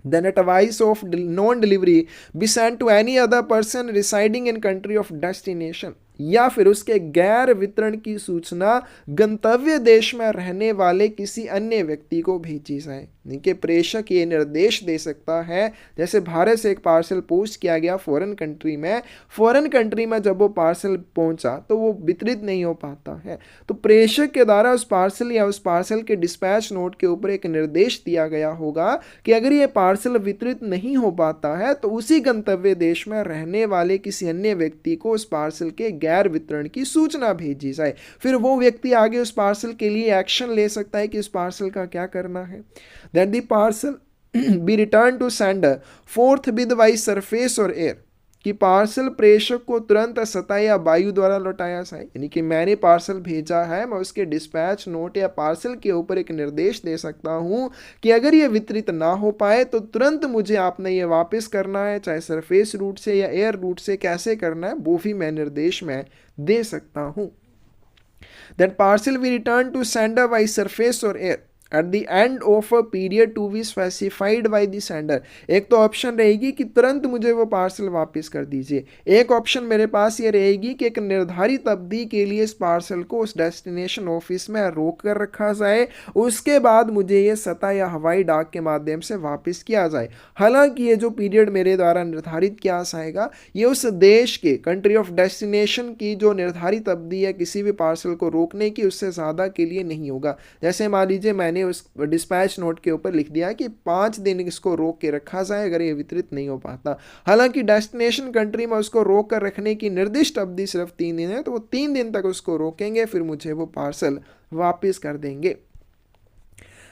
Then at advice of non-delivery be sent to any other person residing in country of destination, या फिर उसके गैर वितरण की सूचना गंतव्य देश में रहने वाले किसी अन्य व्यक्ति को भेजी जाए। कि प्रेषक ये निर्देश दे सकता है, जैसे भारत से एक पार्सल पोस्ट किया गया फॉरेन कंट्री में जब वो पार्सल पहुंचा तो वो वितरित नहीं हो पाता है, तो प्रेषक के द्वारा उस पार्सल या उस पार्सल के डिस्पैच नोट के ऊपर एक निर्देश दिया गया होगा कि अगर ये पार्सल वितरित नहीं हो पाता है तो उसी गंतव्य देश में रहने वाले किसी अन्य व्यक्ति को उस पार्सल के गैर वितरण की सूचना भेजी जाए। फिर वो व्यक्ति आगे उस पार्सल के लिए एक्शन ले सकता है कि उस पार्सल का क्या करना है। That the parcel be returned to sender forthwith by surface or air, कि पार्सल प्रेषक को तुरंत सतह या वायु द्वारा लौटाया जाए, यानी कि मैंने पार्सल भेजा है, मैं उसके डिस्पैच नोट या पार्सल के ऊपर एक निर्देश दे सकता हूं कि अगर ये वितरित ना हो पाए तो तुरंत मुझे आपने ये वापस करना है, चाहे सरफेस रूट से या एयर रूट से, कैसे करना है वो भी मैं निर्देश में दे सकता हूं। That parcel be returned to sender by surface और air at the end of a period to be specified by the sender। एक तो ऑप्शन रहेगी कि तुरंत मुझे वो पार्सल वापस कर दीजिए, एक ऑप्शन मेरे पास ये रहेगी कि एक निर्धारित अवधि के लिए इस पार्सल को उस डेस्टिनेशन ऑफिस में रोक कर रखा जाए, उसके बाद मुझे ये सतह या हवाई डाक के माध्यम से वापस किया जाए। हालांकि ये जो पीरियड मेरे द्वारा निर्धारित किया जाएगा ये उस देश के कंट्री ऑफ डेस्टिनेशन की जो निर्धारित अवधि है किसी भी पार्सल को रोकने की, उससे ज़्यादा के लिए नहीं होगा। जैसे मान लीजिए मैंने उस डिस्पैच नोट के ऊपर लिख दिया कि 5 दिन इसको रोक के रखा जाए अगर ये वितरित नहीं हो पाता, हालांकि डेस्टिनेशन कंट्री में उसको रोक कर रखने की निर्दिष्ट अवधि सिर्फ 3 दिन है, तो वो 3 दिन तक उसको रोकेंगे, फिर मुझे वो पार्सल वापस कर देंगे।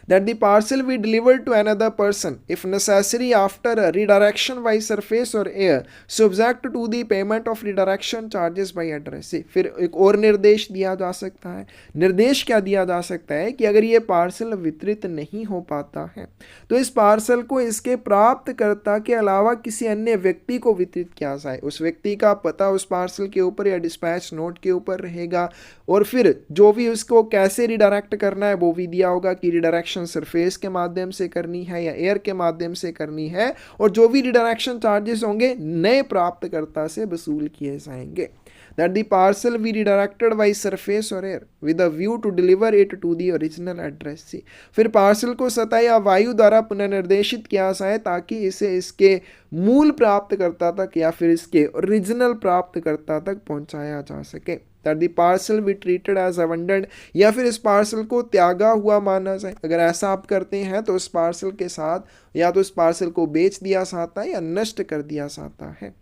That the parcel be delivered to another person if necessary after a redirection by surface or air subject to the payment of redirection charges by addressee। फिर एक और निर्देश दिया जा सकता है, निर्देश क्या दिया जा सकता है कि अगर ये पार्सल वितरित नहीं हो पाता है तो इस पार्सल को इसके प्राप्तकर्ता के अलावा किसी अन्य व्यक्ति को वितरित किया जाए। उस व्यक्ति का पता उस पार्सल के ऊपर या डिस्पैच नोट के ऊपर रहेगा, और फिर जो भी उसको कैसे रिडायरेक्ट करना है वो भी दिया होगा कि रिडायरेक्शन सरफेस के माध्यम से करनी है या एयर के माध्यम से करनी है, और जो भी रिडायरेक्शन चार्जेस होंगे नए प्राप्तकर्ता से वसूल किए जाएंगे। That the parcel be redirected by surface or air with a view to deliver it to the original addressee। फिर पार्सल को सतह या वायु द्वारा पुनर्निर्देशित किया जाए ताकि इसे इसके मूल प्राप्तकर्ता तक या फिर इसके ओरिजिनल प्राप्तकर्ता तक पहुंचाया जा सके। That the parcel be treated as abandoned, या फिर इस पार्सल को त्यागा हुआ माना जाए। अगर ऐसा आप करते हैं तो उस पार्सल के साथ या तो इस पार्सल को बेच दिया जाता है या नष्ट कर दिया जाता है।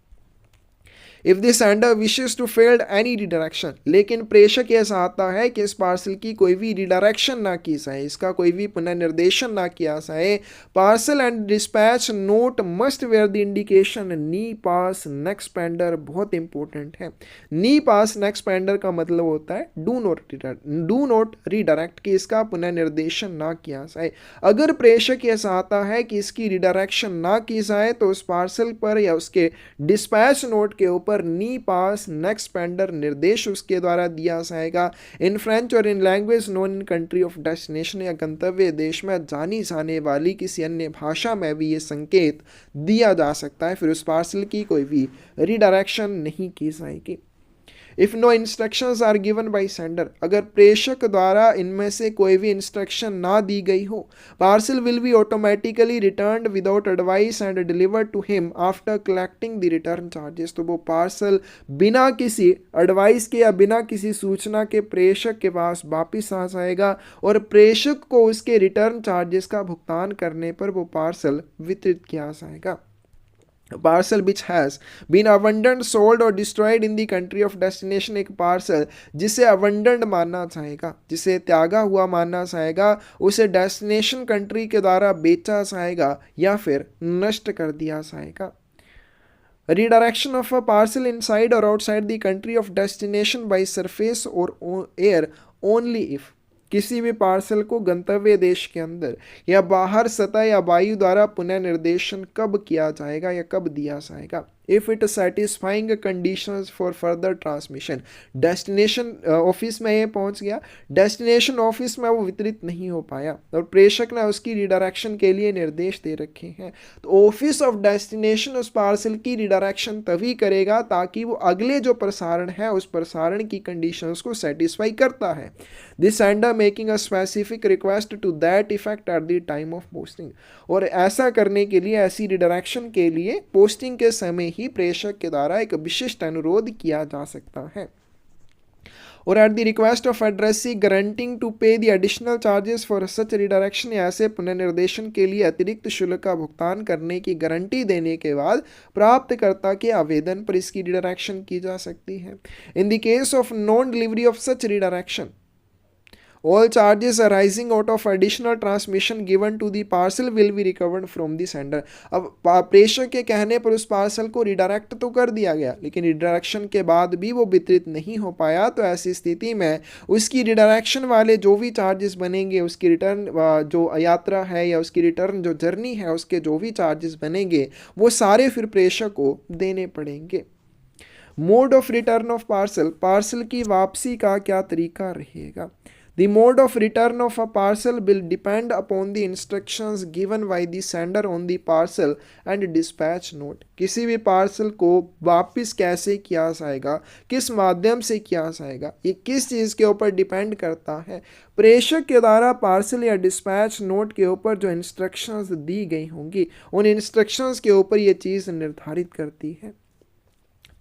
If the sender wishes to failed any redirection, लेकिन प्रेषक यह चाहता है कि इस पार्सल की कोई भी रिडायरेक्शन ना की जाए, इसका कोई भी पुनर्निर्देशन ना किया जाए, parcel and dispatch note must wear the indication knee pass next pender. बहुत इंपॉर्टेंट है, नी पास नेक्स्ट पेंडर का मतलब होता है डू नॉट रीडायरेक्ट, कि इसका पुनर्निर्देशन ना किया जाए। अगर प्रेषक यह चाहता है कि इसकी रिडायरेक्शन ना की जाए तो उस पार्सल पर या उसके डिस्पैच नोट के ऊपर नी पास नेक्स्ट पेंडर निर्देश उसके द्वारा दिया जाएगा। इन फ्रेंच और in language known in country of destination, या गंतव्य देश में जानी जाने वाली किसी अन्य भाषा में भी ये संकेत दिया जा सकता है, फिर उस पार्सल की कोई भी रिडायरेक्शन नहीं की जाएगी। If no instructions are given by sender, अगर प्रेषक द्वारा इनमें से कोई भी इंस्ट्रक्शन ना दी गई हो, parcel will be automatically returned without advice and delivered to him after collecting the return charges. तो वो पार्सल बिना किसी एडवाइस के या बिना किसी सूचना के प्रेषक के पास वापिस आ जाएगा और प्रेषक को उसके रिटर्न चार्जेस का भुगतान करने पर वो पार्सल वितरित किया जाएगा। Parcel which has been abandoned sold or destroyed in the country of destination, एक पार्सल जिसे अबंडेंट मानना चाहेगा, जिसे त्यागा हुआ मानना चाहेगा, उसे डेस्टिनेशन कंट्री के द्वारा बेचा जाएगा या फिर नष्ट कर दिया जाएगा। Redirection of a parcel inside or outside the country of destination by surface or air only if, किसी भी पार्सल को गंतव्य देश के अंदर या बाहर सतह या वायु द्वारा पुनः निर्देशन कब किया जाएगा या कब दिया जाएगा। If it satisfying conditions for further transmission, destination office में ये पहुंच गया, डेस्टिनेशन ऑफिस में वो वितरित नहीं हो पाया और प्रेषक ने उसकी रिडायरेक्शन के लिए निर्देश दे रखे हैं, तो ऑफिस ऑफ डेस्टिनेशन उस पार्सल की रिडायरेक्शन तभी करेगा ताकि वो अगले जो प्रसारण है उस प्रसारण की कंडीशंस को सेटिस्फाई करता है। This sender making a specific request to that effect at the time of posting, और ऐसा करने के लिए, ऐसी रिडायरेक्शन के लिए पोस्टिंग के समय ही प्रेषक के द्वारा एक विशिष्ट अनुरोध किया जा सकता है। Or at the request of addressee guaranteeing to pay the additional charges for such redirection, ऐसे पुनर्निर्देशन के लिए अतिरिक्त शुल्क का भुगतान करने की गारंटी देने के बाद प्राप्तकर्ता के आवेदन पर इसकी रिडायरेक्शन की जा सकती है। In the case of non delivery of such redirection, all charges arising out of additional transmission given to the parcel will be recovered from the sender। अब प्रेषक के कहने पर उस पार्सल को रिडायरेक्ट तो कर दिया गया, लेकिन रिडायरेक्शन के बाद भी वो वितरित नहीं हो पाया, तो ऐसी स्थिति में उसकी रिडायरेक्शन वाले जो भी चार्जेस बनेंगे, उसकी रिटर्न जो यात्रा है या उसकी रिटर्न जो जर्नी है उसके जो भी चार्जेस बनेंगे वो सारे फिर प्रेषक को देने पड़ेंगे। Mode of return of parcel, parcel की वापसी का क्या तरीका रहेगा। The mode of return of a parcel will depend upon the instructions given by the sender on the parcel and dispatch note। किसी भी पार्सल को वापस कैसे किया जाएगा, किस माध्यम से किया जाएगा, ये किस चीज़ के ऊपर डिपेंड करता है। प्रेषक के द्वारा पार्सल या डिस्पैच नोट के ऊपर जो इंस्ट्रक्शंस दी गई होंगी उन इंस्ट्रक्शंस के ऊपर ये चीज़ निर्धारित करती है।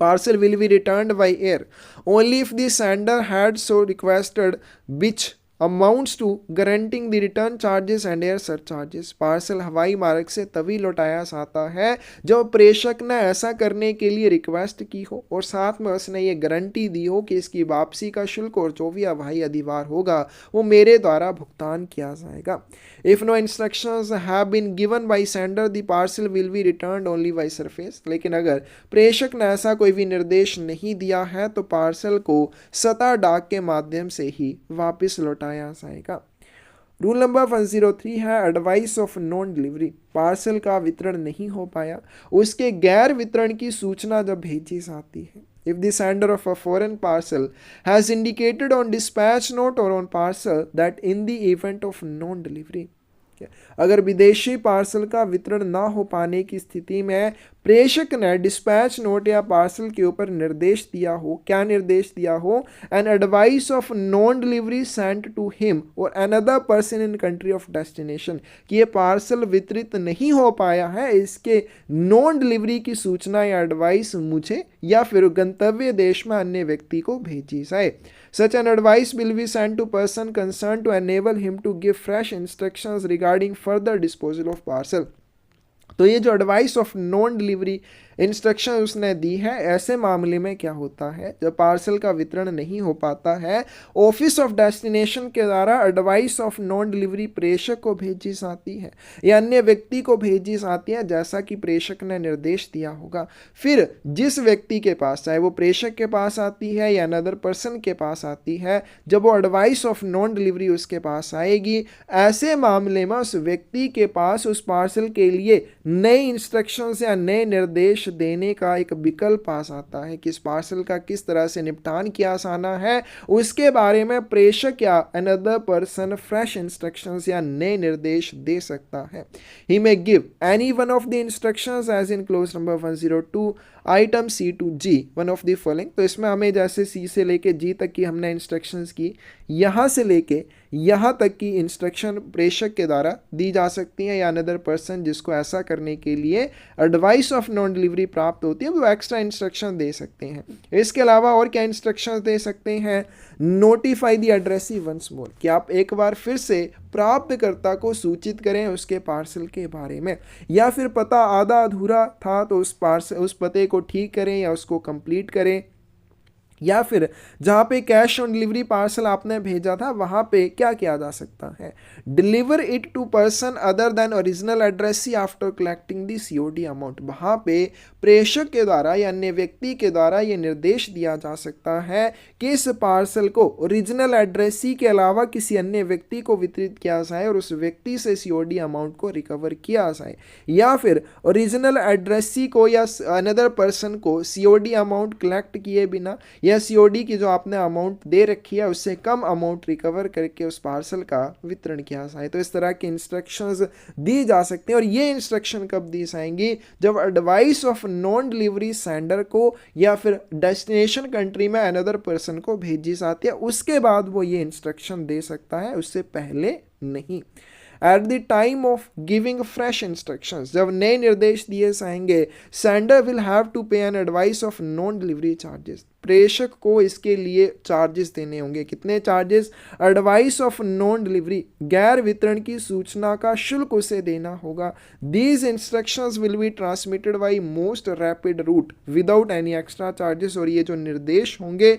Parcel will be returned by air only if the sender had so requested, which amounts to guaranteeing the return charges and air surcharges। Parcel हवाई मार्ग से तभी लौटाया जाता है जब प्रेषक ने ऐसा करने के लिए रिक्वेस्ट की हो और साथ में उसने ये गारंटी दी हो कि इसकी वापसी का शुल्क और जो भी हवाई अधिभार होगा वो मेरे द्वारा भुगतान किया जाएगा। If no instructions have been given by sender the parcel will be returned only by surface, लेकिन अगर प्रेषक ने ऐसा कोई भी निर्देश नहीं दिया है तो पार्सल को सतह डाक के माध्यम से ही वापस लौटाया जाएगा। रूल नंबर 103 है advice of non delivery. Parcel का वितरण नहीं हो पाया, उसके गैर वितरण की सूचना जब भेजी जाती है। If the sender of a foreign parcel has indicated on dispatch note or on parcel that in the event of non-delivery, अगर विदेशी पार्सल का वितरण ना हो पाने की स्थिति में प्रेषक ने डिस्पैच नोट या पार्सल के ऊपर निर्देश दिया हो, क्या निर्देश दिया हो, an advice of non delivery sent to him or another person in country of destination, कि ये पार्सल वितरित नहीं हो पाया है, इसके नॉन डिलीवरी की सूचना या एडवाइस मुझे या फिर गंतव्य देश में अन्य व्यक्ति को भेजी जाए। Such an advice will be sent to person concerned to enable him to give fresh instructions regarding further disposal of parcel। तो ये जो advice of non delivery instruction उसने दी है, ऐसे मामले में क्या होता है जब पार्सल का वितरण नहीं हो पाता है, ऑफिस ऑफ डेस्टिनेशन के द्वारा एडवाइस ऑफ नॉन डिलीवरी प्रेषक को भेजी जाती है या अन्य व्यक्ति को भेजी जाती है जैसा कि प्रेषक ने निर्देश दिया होगा। फिर जिस व्यक्ति के पास, चाहे वो प्रेषक के पास आती है या अनदर पर्सन के पास आती है, जब वो एडवाइस ऑफ नॉन डिलीवरी उसके पास आएगी, ऐसे मामले में उस व्यक्ति के पास उस पार्सल के लिए नए इंस्ट्रक्शंस या नए निर्देश निर्देश देने का एक विकल्प पास आता है कि इस पार्सल का किस तरह से निपटान किया जाना है, उसके बारे में प्रेषक या अनदर पर्सन फ्रेश इंस्ट्रक्शंस या नए निर्देश दे सकता है। He may give any one of the instructions as in clause number 102 item C to G one of the following. तो इसमें हमें जैसे सी से लेके जी तक की हमने इंस्ट्रक्शंस की, यहाँ से लेके यहाँ तक की इंस्ट्रक्शन प्रेषक के द्वारा दी जा सकती हैं या अनदर पर्सन जिसको ऐसा करने के लिए एडवाइस ऑफ नॉन डिलीवरी प्राप्त होती है वो एक्स्ट्रा इंस्ट्रक्शन दे सकते हैं। इसके अलावा और क्या इंस्ट्रक्शंस दे सकते हैं? Notify the addressee once more, कि आप एक बार फिर से प्राप्तकर्ता को सूचित करें उसके पार्सल के बारे में, या फिर पता आधा अधूरा था तो उस पते को ठीक करें या उसको कंप्लीट करें, या फिर जहाँ पे कैश ऑन डिलीवरी पार्सल आपने भेजा था वहाँ पे क्या किया जा सकता है? Deliver it to person other than original addressee after collecting the COD amount. वहाँ पे प्रेषक के द्वारा या अन्य व्यक्ति के द्वारा ये निर्देश दिया जा सकता है कि इस पार्सल को ओरिजिनल एड्रेसी के अलावा किसी अन्य व्यक्ति को वितरित किया जाए और उस व्यक्ति से सीओडी अमाउंट को रिकवर किया जाए, या फिर ओरिजिनल एड्रेसी को या अनदर पर्सन को सीओडी अमाउंट कलेक्ट किए बिना या सीओडी की जो आपने अमाउंट दे रखी है उससे कम अमाउंट रिकवर करके उस पार्सल का वितरण किया जाए। तो इस तरह के इंस्ट्रक्शंस दी जा सकते हैं। और ये इंस्ट्रक्शन कब दी जाएंगी? जब advice of non delivery sender को या फिर डेस्टिनेशन कंट्री में अनदर पर्सन को भेजी जाती है, उसके बाद वो ये इंस्ट्रक्शन दे सकता है, उससे पहले नहीं। At the time of giving fresh instructions, जब नए निर्देश दिए जाएंगे, sender will have to pay an advice of non delivery charges. प्रेषक को इसके लिए चार्जेस देने होंगे। कितने charges? Advice of non delivery, गैर वितरण की सूचना का शुल्क उसे देना होगा। These instructions will be transmitted by most rapid route without any extra charges. और ये जो निर्देश होंगे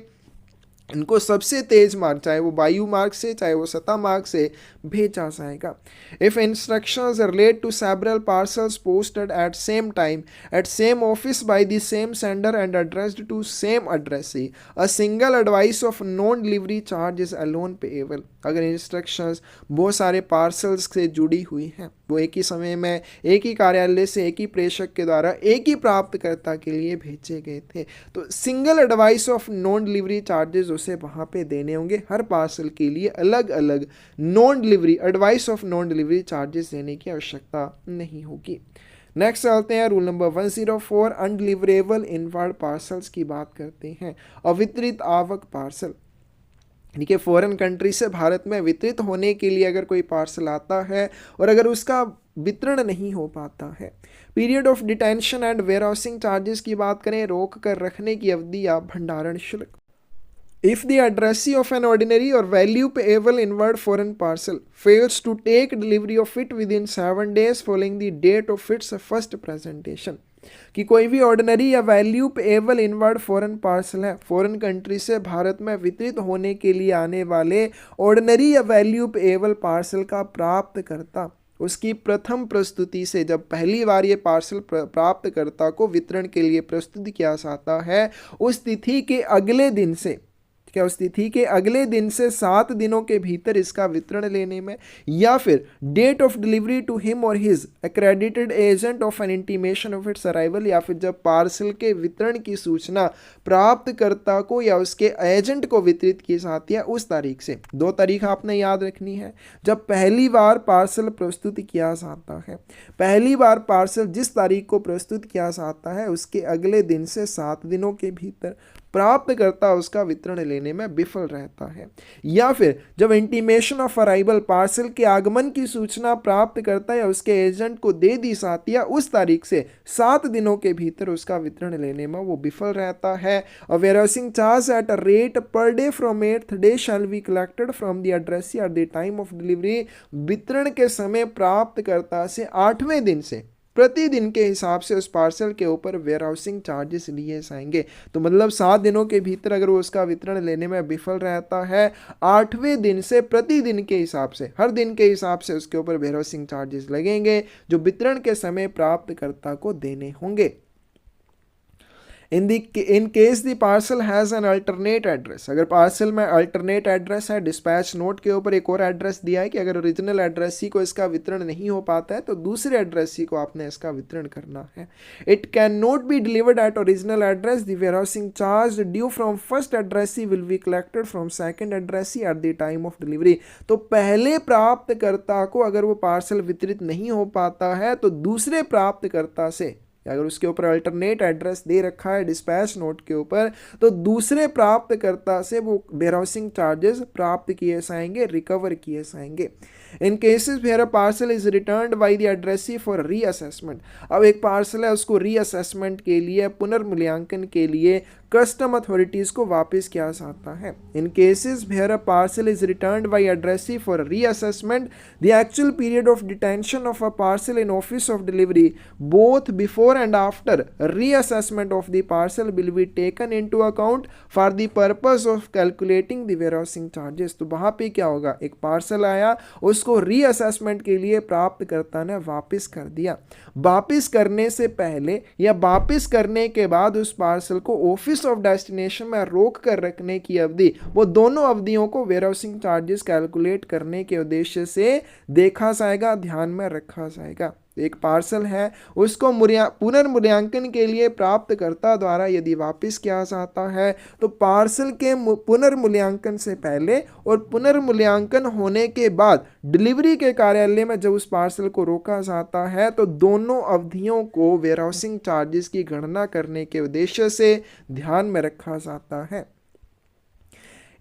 इनको सबसे तेज मार्ग, चाहे वो वायु मार्ग से चाहे वो सतह मार्ग से भेजा जाएगा। If instructions relate to several parcels posted at same time at same office by the same sender and addressed to same addressee, a single advice of non delivery charge is alone payable. अगर instructions बहुत सारे parcels से जुड़ी हुई हैं, वो एक ही समय में एक ही कार्यालय से एक ही प्रेषक के द्वारा एक ही प्राप्तकर्ता के लिए भेजे गए थे, तो single advice of non delivery charges उसे वहाँ पे देने होंगे। हर पार्सल के लिए अलग अलग non delivery advice of non delivery charges देने की आवश्यकता नहीं होगी। नेक्स्ट चलते हैं rule number 104, undeliverable inward parcels की बात करते हैं। अवितरित आवक पार्सल, यानी कि फॉरेन कंट्री से भारत में वितरित होने के लिए अगर कोई पार्सल आता है और अगर उसका वितरण नहीं हो पाता है। Period of detention and warehousing charges की बात करें, रोक कर रखने की अवधि या भंडारण शुल्क। If the addressee of an ordinary or value payable inward foreign parcel fails to take delivery of it within 7 days following the date of its first presentation, कि कोई भी ऑर्डिनरी या value payable inward foreign parcel है, foreign country से भारत में वितरित होने के लिए आने वाले ऑर्डिनरी या वैल्यू पेएबल पार्सल का प्राप्तकर्ता उसकी प्रथम प्रस्तुति से, जब पहली बार ये पार्सल प्राप्तकर्ता को वितरण के लिए प्रस्तुत किया जाता है, उस तिथि के अगले दिन से, क्या उस तिथि के अगले दिन से 7 दिनों के भीतर इसका वितरण लेने में, या फिर date of delivery to him or his accredited agent of an intimation of its arrival, या फिर जब पार्सल के वितरण की सूचना प्राप्तकर्ता को या उसके एजेंट को वितरित की जाती है उस तारीख से। 2 तारीख आपने याद रखनी है। जब पहली बार पार्सल प्रस्तुत किया जाता है, पहली बार पार्सल जिस तारीख को प्रस्तुत किया जाता है उसके अगले दिन से 7 दिनों के भीतर प्राप्तकर्ता उसका वितरण लेने में विफल रहता है, या फिर जब इंटीमेशन ऑफ अराइवल पार्सल के आगमन की सूचना प्राप्तकर्ता या उसके एजेंट को दे दी जाती है उस तारीख से 7 दिनों के भीतर उसका वितरण लेने में वो विफल रहता है। और warehousing charge at a rate per day from 8th day shall be collected from the addressee eight the time of delivery. वितरण के समय प्राप्तकर्ता से 8वें दिन से प्रतिदिन के हिसाब से उस पार्सल के ऊपर वेयरहाउसिंग चार्जेस लिए जाएंगे। तो मतलब 7 दिनों के भीतर अगर वो उसका वितरण लेने में विफल रहता है, 8वें दिन से प्रतिदिन के हिसाब से, हर दिन के हिसाब से उसके ऊपर वेयरहाउसिंग चार्जेस लगेंगे जो वितरण के समय प्राप्तकर्ता को देने होंगे। In case the parcel has an alternate address, अगर पार्सल में अल्टरनेट एड्रेस है, डिस्पैच नोट के ऊपर एक और एड्रेस दिया है कि अगर ओरिजिनल एड्रेस ही को इसका वितरण नहीं हो पाता है तो दूसरे एड्रेस ही को आपने इसका वितरण करना है। It can not be delivered eight original address, the warehousing charge due from first addressee will be collected from second addressee eight the time of delivery. तो पहले प्राप्तकर्ता को अगर वो पार्सल वितरित नहीं हो पाता है तो दूसरे प्राप्तकर्ता से, अगर उसके ऊपर अल्टरनेट एड्रेस दे रखा है डिस्पैच नोट के ऊपर, तो दूसरे प्राप्तकर्ता से वो वेयरहाउसिंग चार्जेस प्राप्त किए जाएंगे, रिकवर किए जाएंगे। In cases where a parcel is returned by the addressee for reassessment, अब एक पार्सल है उसको रीअसेसमेंट के लिए, पुनर्मूल्यांकन के लिए कस्टम अथॉरिटीज को वापस किया जाता है। In cases where a parcel is returned by addressee for reassessment, the actual period of detention of a parcel in office of delivery both before and after reassessment of the parcel will be taken into account for the purpose of calculating the warehousing charges. तो वहां पे क्या होगा, एक parcel आया, उसको reassessment के लिए प्राप्तकर्ता ने वापस कर दिया, वापस करने से पहले या वापस करने के बाद उस पार्सल को ऑफिस ऑफ डेस्टिनेशन में रोक कर रखने की अवधि, वो दोनों अवधियों को वेयरहाउसिंग चार्जेस कैलकुलेट करने के उद्देश्य से देखा जाएगा, ध्यान में रखा जाएगा। एक पार्सल है उसको पुनर्मूल्यांकन के लिए प्राप्तकर्ता द्वारा यदि वापस किया जाता है तो पार्सल के पुनर्मूल्यांकन से पहले और पुनर्मूल्यांकन होने के बाद डिलीवरी के कार्यालय में जब उस पार्सल को रोका जाता है तो दोनों अवधियों को वेयरहाउसिंग चार्जेस की गणना करने के उद्देश्य से ध्यान में रखा जाता है।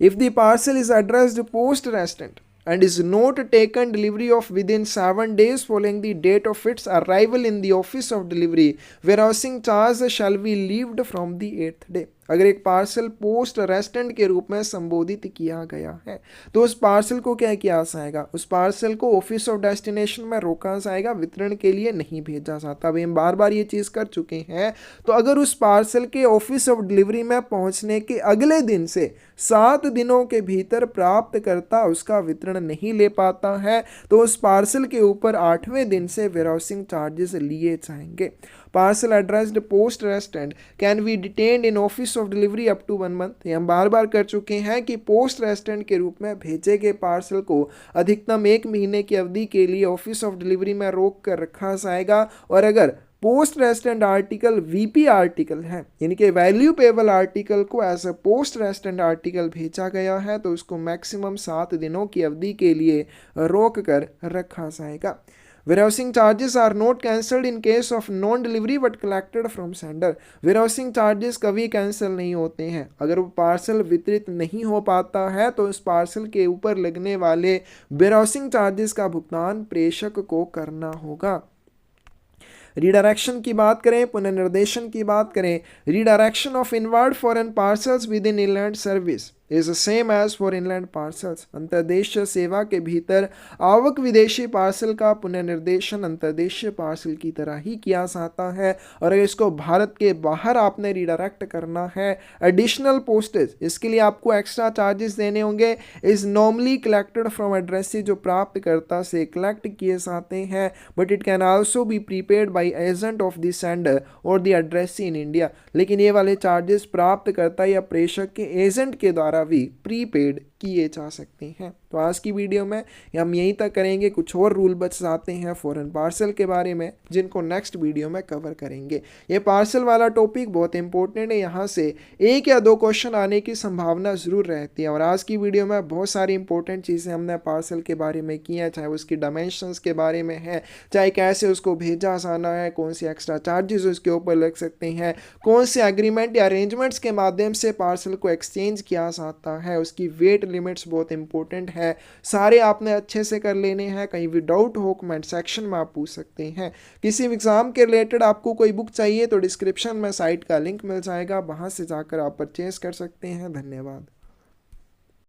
If the parcel is addressed poste restante and is not taken delivery of within 7 days following the date of its arrival in the office of delivery, warehousing charge shall be levied from the 8th day। अगर एक parcel post रेस्टेंट के रूप में संबोधित किया गया है तो उस पार्सल को क्या किया जाएगा, उस पार्सल को ऑफिस ऑफ डेस्टिनेशन में रोका जाएगा, वितरण के लिए नहीं भेजा जाता। अभी हम बार बार ये चीज़ कर चुके हैं। तो अगर उस पार्सल के ऑफिस ऑफ डिलीवरी में पहुंचने के अगले दिन से 7 दिनों के भीतर प्राप्तकर्ता उसका वितरण नहीं ले पाता है तो उस पार्सल के ऊपर 8वें दिन से वेयरहाउसिंग चार्जेस लिए जाएंगे। Parcel addressed poste restante can be detained in office of delivery up to 1 month. हम बार बार कर चुके हैं कि पोस्ट रेस्टेंट के रूप में भेजे गए पार्सल को अधिकतम 1 महीने की अवधि के लिए ऑफिस ऑफ डिलीवरी में रोक कर रखा जाएगा। और अगर पोस्ट रेस्टेंट आर्टिकल वीपी आर्टिकल है, यानी कि वैल्यू पेबल आर्टिकल को एज अ पोस्ट रेस्टेंट आर्टिकल भेजा गया है तो उसको मैक्सिमम 7 दिनों की अवधि के लिए रोक कर रखा जाएगा। Warehousing charges are not cancelled in case of non-delivery but collected from sender। warehousing charges कभी कैंसिल नहीं होते हैं, अगर वो पार्सल वितरित नहीं हो पाता है तो उस पार्सल के ऊपर लगने वाले warehousing charges का भुगतान प्रेषक को करना होगा। रीडायरेक्शन की बात करें, पुनर्निर्देशन की बात करें, redirection of inward foreign parcels within inland service is same as for inland parcels. अंतर्देशीय सेवा के भीतर आवक विदेशी पार्सल का पुनर्निर्देशन अंतर्देशीय पार्सल की तरह ही किया जाता है। और अगर इसको भारत के बाहर आपने रीडायरेक्ट करना है, एडिशनल पोस्टेज, इसके लिए आपको एक्स्ट्रा चार्जेस देने होंगे। Is normally collected from addressee, जो प्राप्तकर्ता से कलेक्ट किए जाते हैं, but it can also be prepaid by agent of the sender और द एड्रेसी इन इंडिया। लेकिन ये वाले चार्जेस प्राप्तकर्ता या प्रेषक के एजेंट के द्वारा भी प्रीपेड किए जा सकते हैं। तो आज की वीडियो में हम यहीं तक करेंगे, कुछ और रूल बच जाते हैं फॉरेन पार्सल के बारे में जिनको नेक्स्ट वीडियो में कवर करेंगे। ये पार्सल वाला टॉपिक बहुत इंपॉर्टेंट है, यहाँ से 1 या 2 क्वेश्चन आने की संभावना ज़रूर रहती है। और आज की वीडियो में बहुत सारी इंपॉर्टेंट चीज़ें हमने पार्सल के बारे में की हैं, चाहे उसकी डायमेंशंस के बारे में है, चाहे कैसे उसको भेजा जाना है, कौन से एक्स्ट्रा चार्जेस उसके ऊपर लग सकते हैं, कौन से एग्रीमेंट या अरेंजमेंट्स के माध्यम से पार्सल को एक्सचेंज किया जाता है, उसकी वेट लिमिट्स बहुत इंपॉर्टेंट है। सारे आपने अच्छे से कर लेने हैं। कहीं भी डाउट हो कमेंट सेक्शन में आप पूछ सकते हैं। किसी एग्जाम के रिलेटेड आपको कोई बुक चाहिए तो डिस्क्रिप्शन में साइट का लिंक मिल जाएगा, वहां से जाकर आप परचेज कर सकते हैं। धन्यवाद।